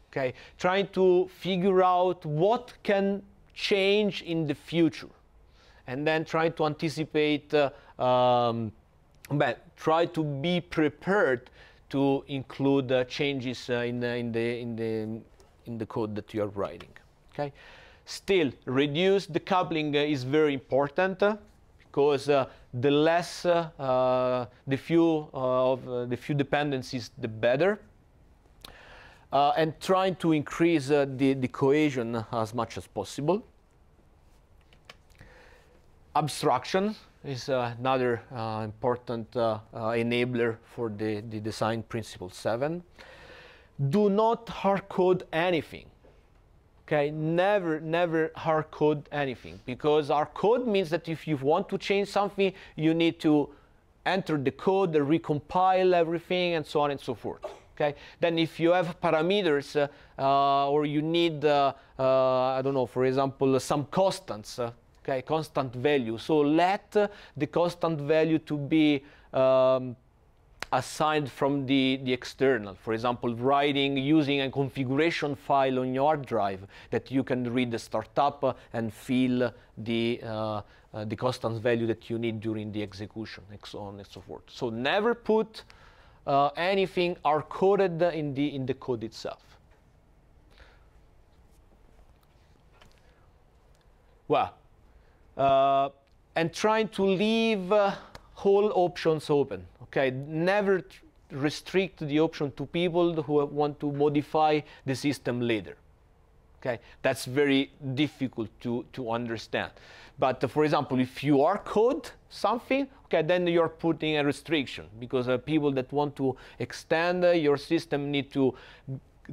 Okay, try to figure out what can change in the future, and then try to anticipate. Try to be prepared to include changes in the code that you are writing. Okay, still reduce the coupling is very important. Because the less, the few dependencies, the better. And trying to increase the cohesion as much as possible. Abstraction is another important enabler for the design principle 7. Do not hard code anything. Okay, never hard code anything, because hard code means that if you want to change something, you need to enter the code, recompile everything, and so on and so forth. Okay, then if you have parameters or you need, I don't know, for example, some constants, okay, constant value. So let the constant value to be assigned from the external. For example, using a configuration file on your hard drive that you can read the startup and fill the constant value that you need during the execution, and so on and so forth. So never put anything hard-coded in the code itself. Well, and trying to leave whole options open. Okay, never restrict the option to people who want to modify the system later. Okay, that's very difficult to understand. But for example, if you are code something, okay, then you're putting a restriction, because people that want to extend your system need to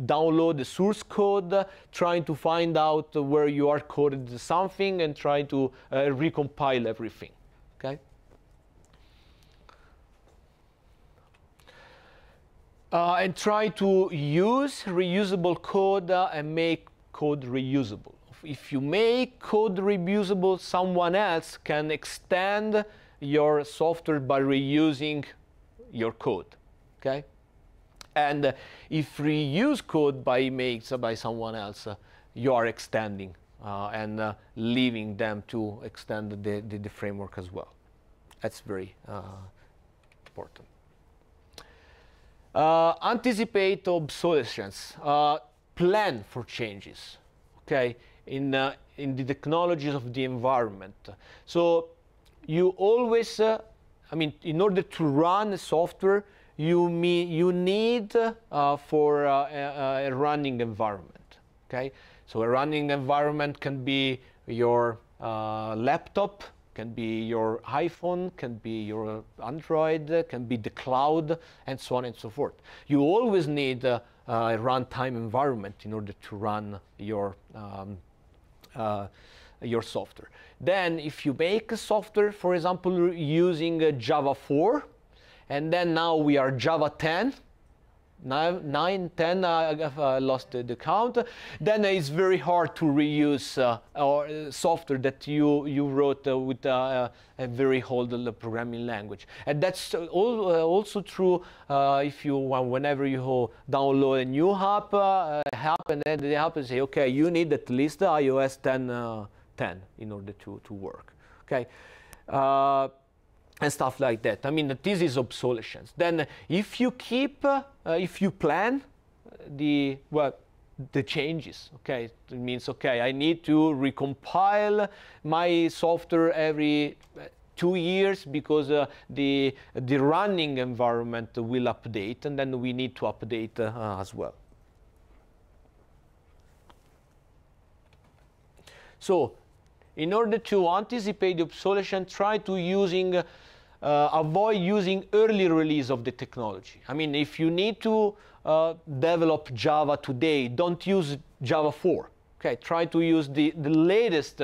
download the source code, trying to find out where you are coded something and try to recompile everything. Okay. And try to use reusable code and make code reusable. If you make code reusable, someone else can extend your software by reusing your code. Okay? And if reuse code by someone else, you are extending and leaving them to extend the framework as well. That's very important. Anticipate obsolescence. Plan for changes. Okay, in the technologies of the environment. So you always, I mean, in order to run a software, you need for a running environment. Okay, so a running environment can be your laptop, can be your iPhone, can be your Android, can be the cloud, and so on and so forth. You always need a runtime environment in order to run your software. Then if you make a software, for example, using Java 4, and then now we are Java 10, 9, 10, I've lost the count, then it's very hard to reuse software that you wrote with a very old programming language. And that's also true if you, whenever you download a new app, and then the app will say, okay, you need at least iOS 10 in order to work. Okay. And stuff like that. I mean, this is obsolescence. Then, if you plan the changes, okay, it means, okay, I need to recompile my software every 2 years because the running environment will update, and then we need to update as well. So, in order to anticipate the obsolescence, try to avoid using early release of the technology. I mean, if you need to develop Java today, don't use Java 4. Okay, try to use the latest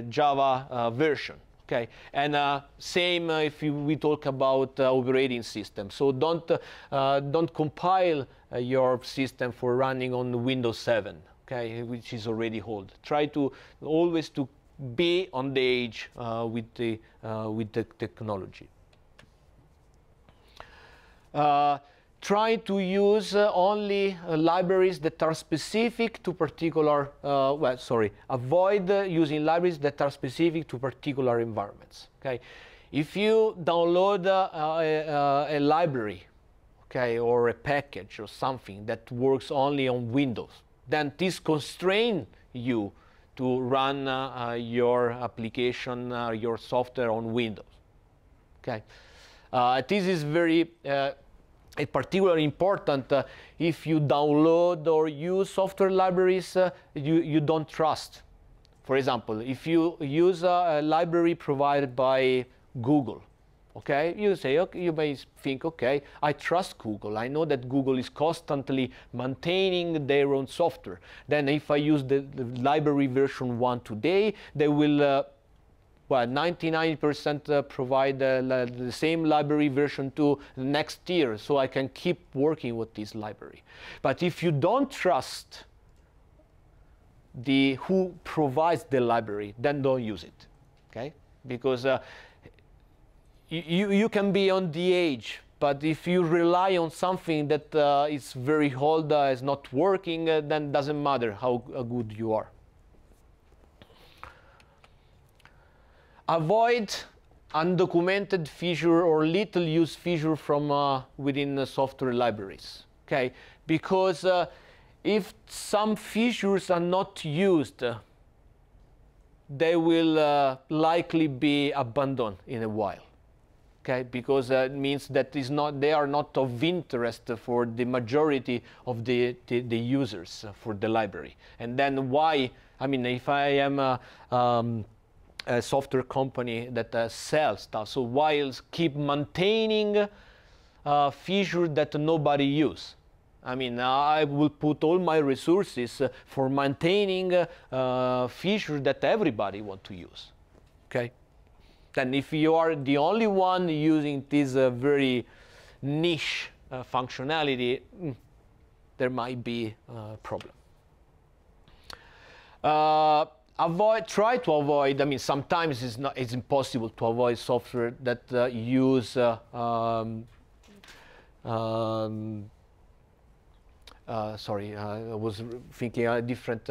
Java version. Okay, and same if we talk about operating system. So don't compile your system for running on Windows 7. Okay, which is already old. Try to always to be on the edge with the technology. Try to use only libraries that are specific to particular, avoid using libraries that are specific to particular environments. Okay, if you download a library, okay, or a package or something that works only on Windows, then this constrains you to run your application, your software on Windows. Okay, this is very particularly important if you download or use software libraries you don't trust. For example, if you use a library provided by Google, okay, you say, okay, you may think, okay, I trust Google. I know that Google is constantly maintaining their own software. Then if I use the library version 1 today, they will, 99% provide the same library version 2 next year, so I can keep working with this library. But if you don't trust who provides the library, then don't use it, okay? Because you can be on the edge, but if you rely on something that is very old, is not working, then it doesn't matter how good you are. Avoid undocumented feature or little used feature from within software libraries, okay? Because if some features are not used, they will likely be abandoned in a while. Okay, because it means that they are not of interest for the majority of the users for the library. And then why? I mean, if I am a software company that sells stuff, so why keep maintaining features that nobody uses? I mean, I will put all my resources for maintaining features that everybody wants to use. Okay. Then if you are the only one using this very niche functionality, there might be a problem. Try to avoid, I mean, sometimes it's impossible to avoid software that use sorry, I was thinking different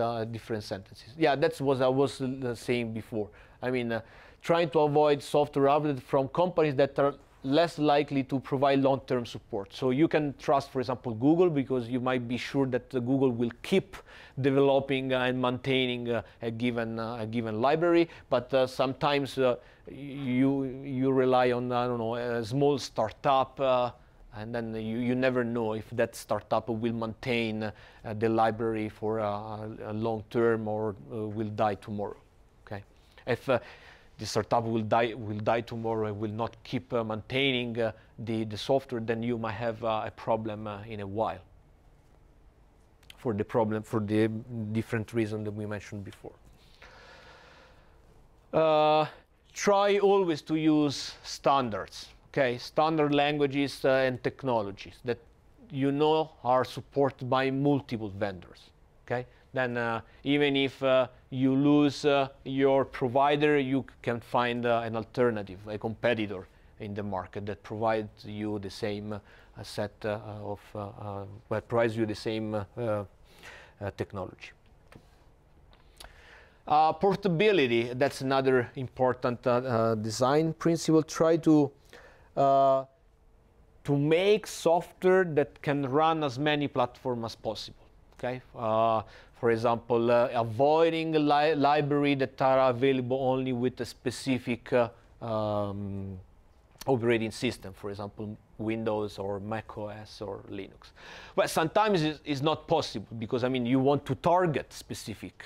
sentences. Yeah, that's what I was saying before. I mean, trying to avoid software updates from companies that are less likely to provide long-term support. So you can trust, for example, Google, because you might be sure that Google will keep developing and maintaining a given library. But sometimes you rely on, I don't know, a small startup And then you never know if that startup will maintain the library for a long term or will die tomorrow. Okay, if the startup will die tomorrow and will not keep maintaining the software, then you might have a problem in a while. For the different reasons that we mentioned before. Try always to use standards. Okay, standard languages and technologies that you know are supported by multiple vendors. Okay, then even if you lose your provider, you can find an alternative, a competitor in the market that provides you the same set of provides you the same technology. Portability, that's another important design principle. Try to make software that can run as many platforms as possible. Okay, for example, avoiding library that are available only with a specific operating system, for example, Windows or Mac OS or Linux. Well, sometimes it's not possible because, I mean, you want to target specific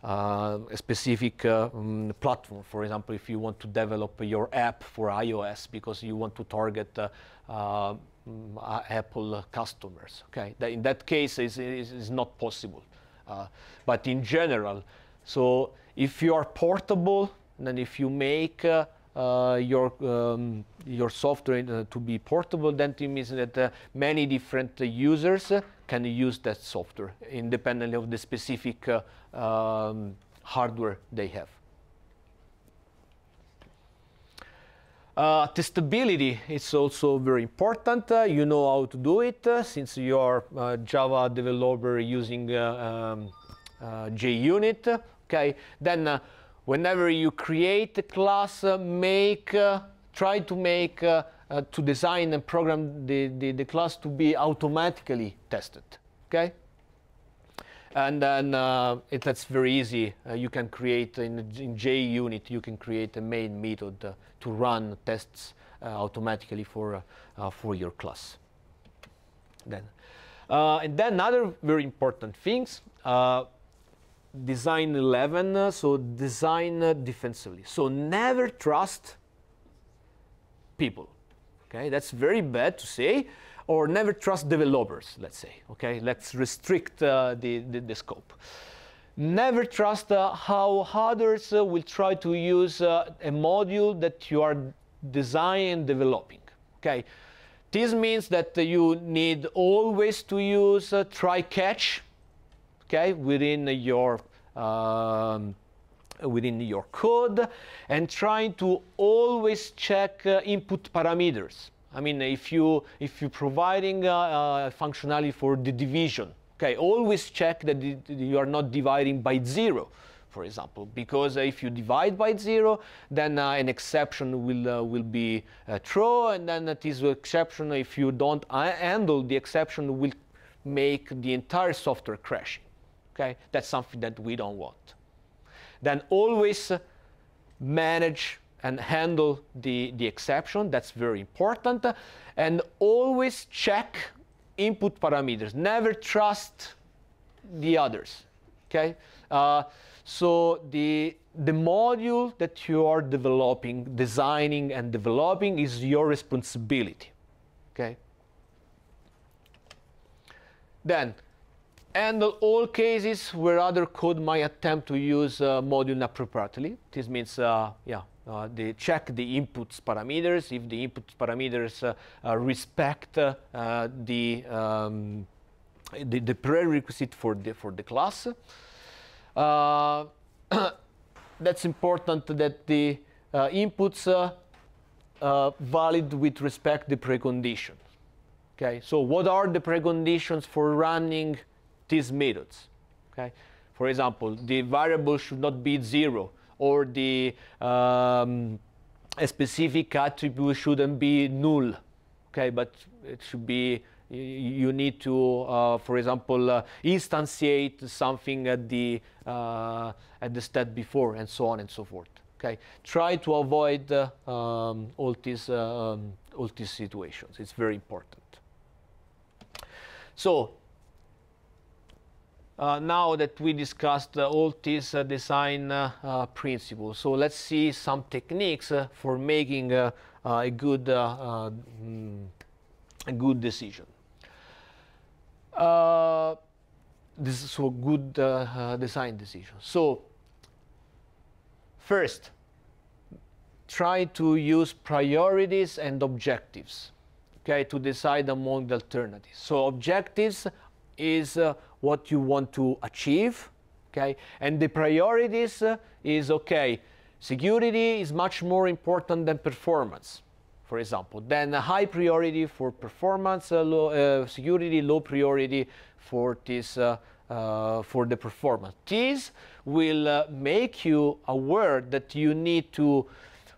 a specific platform. For example, if you want to develop your app for iOS because you want to target Apple customers, okay, in that case is not possible. But in general, so if you are portable, then if you make your software to be portable, then it means that many different users can use that software independently of the specific hardware they have. Testability is also very important. You know how to do it since you are a Java developer using JUnit. Okay, then whenever you create a class, try to make to design and program the class to be automatically tested. Okay, and then that's very easy. You can create in JUnit. You can create a main method to run tests automatically for your class. And then other very important things. Design 11, so design defensively. So never trust people. Okay, that's very bad to say. Or never trust developers, let's say. Okay, let's restrict the scope. Never trust how others will try to use a module that you are designing and developing. Okay, this means that you need always to use try-catch. Okay, within your code, and trying to always check input parameters. I mean, if you're providing functionality for the division, okay, always check that you are not dividing by 0, for example, because if you divide by 0, then an exception will be thrown, and then this exception, if you don't handle the exception, will make the entire software crashing. Okay, that's something that we don't want. Then always manage and handle the exception. That's very important. And always check input parameters. Never trust the others. Okay, so the module that you are designing and developing is your responsibility. Okay. Then handle all cases where other code might attempt to use module inappropriately. This means, they check the inputs parameters. If the input parameters respect the prerequisite for the class. That's important that the inputs valid with respect to the precondition. Okay, so what are the preconditions for running these methods? Okay, for example, the variable should not be 0, or the a specific attribute shouldn't be null. Okay, but it should be. You need to, for example, instantiate something at the step before, and so on and so forth. Okay, try to avoid all all these situations. It's very important. So now that we discussed all these design principles, so let's see some techniques for making a good decision. This is a good design decision. So first, try to use priorities and objectives, okay, to decide among the alternatives. So objectives is what you want to achieve, okay, and the priorities is, okay, security is much more important than performance, for example. Then a high priority for performance, security, low priority for this for the performance. This will make you aware that you need to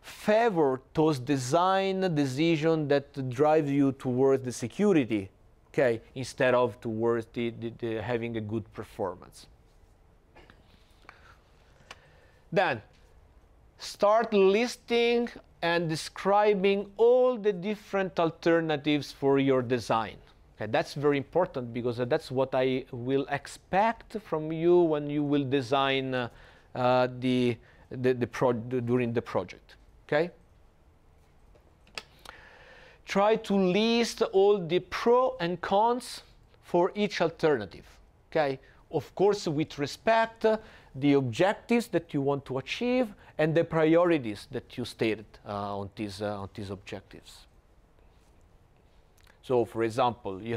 favor those design decisions that drive you towards the security, okay, instead of towards the having a good performance. Then start listing and describing all the different alternatives for your design. Okay, that's very important because that's what I will expect from you when you will design during the project. Okay. Try to list all the pros and cons for each alternative. Okay. Of course, with respect the objectives that you want to achieve and the priorities that you stated on these objectives. So, for example, you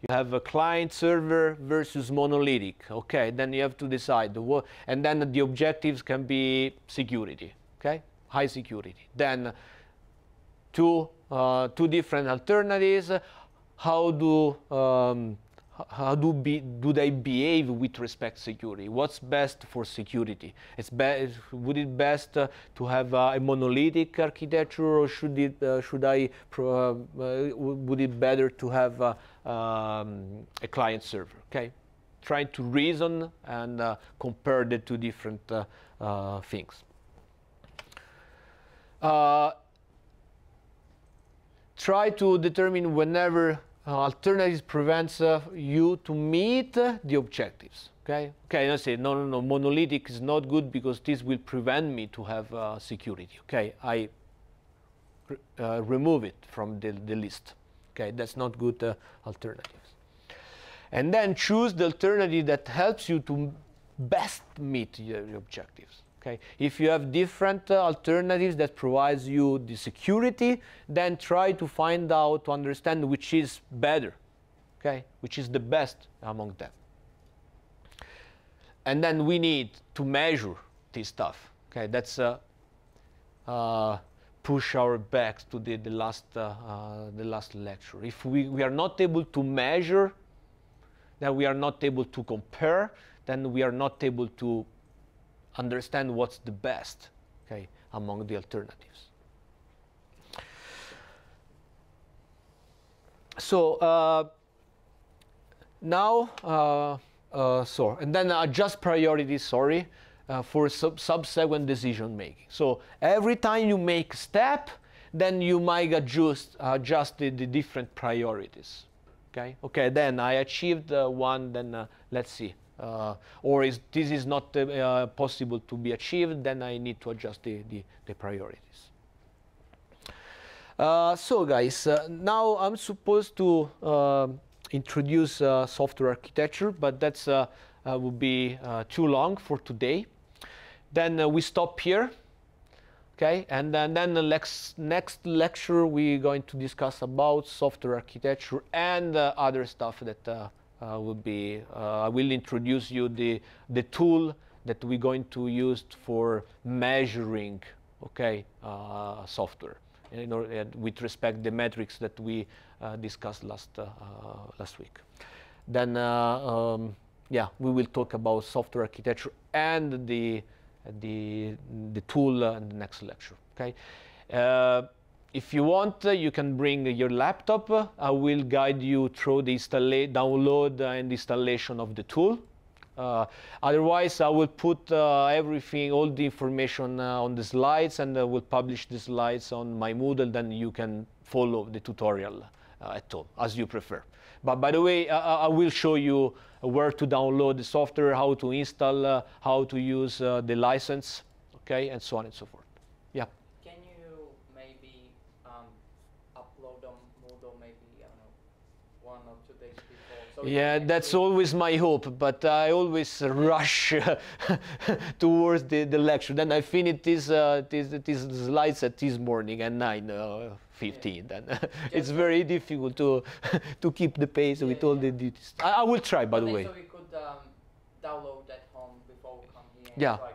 have a client server versus monolithic. Okay, then you have to decide what, and then the objectives can be security. Okay, high security. Then two different alternatives. How do they behave with respect to security? What's best for security? Would it best to have a monolithic architecture, or would it better to have a client server? Okay, trying to reason and compare the two different things. Try to determine whenever alternatives prevents you to meet the objectives. Okay. Okay. I say no. Monolithic is not good because this will prevent me to have security. Okay. I remove it from the list. Okay. That's not good alternatives. And then choose the alternative that helps you to best meet your objectives. Okay. If you have different alternatives that provides you the security, then try to find out, to understand which is better, okay, which is the best among them. And then we need to measure this stuff. Okay, that's push our backs to the last lecture. If we are not able to measure, then we are not able to compare, then we are not able to understand what's the best, okay, among the alternatives. So now, and then adjust priorities, for subsequent decision making. So every time you make a step, then you might adjust the different priorities. Okay. Okay. Then I achieved one. Then let's see. Or this is not possible to be achieved, then I need to adjust the priorities. So guys, now I'm supposed to introduce software architecture, but that's would be too long for today. Then we stop here, okay? And then the next lecture we're going to discuss about software architecture and other stuff that will be, I will introduce you the tool that we're going to use for measuring, okay, software, with respect to the metrics that we discussed last week. Then, yeah, we will talk about software architecture and the tool in the next lecture. Okay. If you want, you can bring your laptop. I will guide you through the download and installation of the tool. Otherwise, I will put everything, all the information on the slides, and I will publish the slides on my Moodle. Then you can follow the tutorial at home, as you prefer. But by the way, I will show you where to download the software, how to install, how to use the license, okay, and so on and so forth. Yeah. Can you maybe upload on Moodle maybe, I don't know, 1 or 2 days before? So Yeah, that's always my hope, but I always rush towards the lecture. Then I finish these slides at this morning at 9:15. Then it's very difficult to keep the pace with all the duties. I will try, by the way. So we could download at home before we come here. Yeah. Like,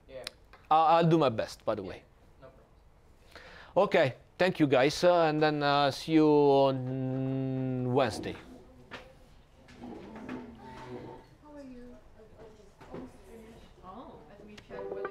yeah. I'll do my best, by the way. No problem. Okay, thank you guys, and then see you on Wednesday. How are you? Almost finished. Oh, let me check what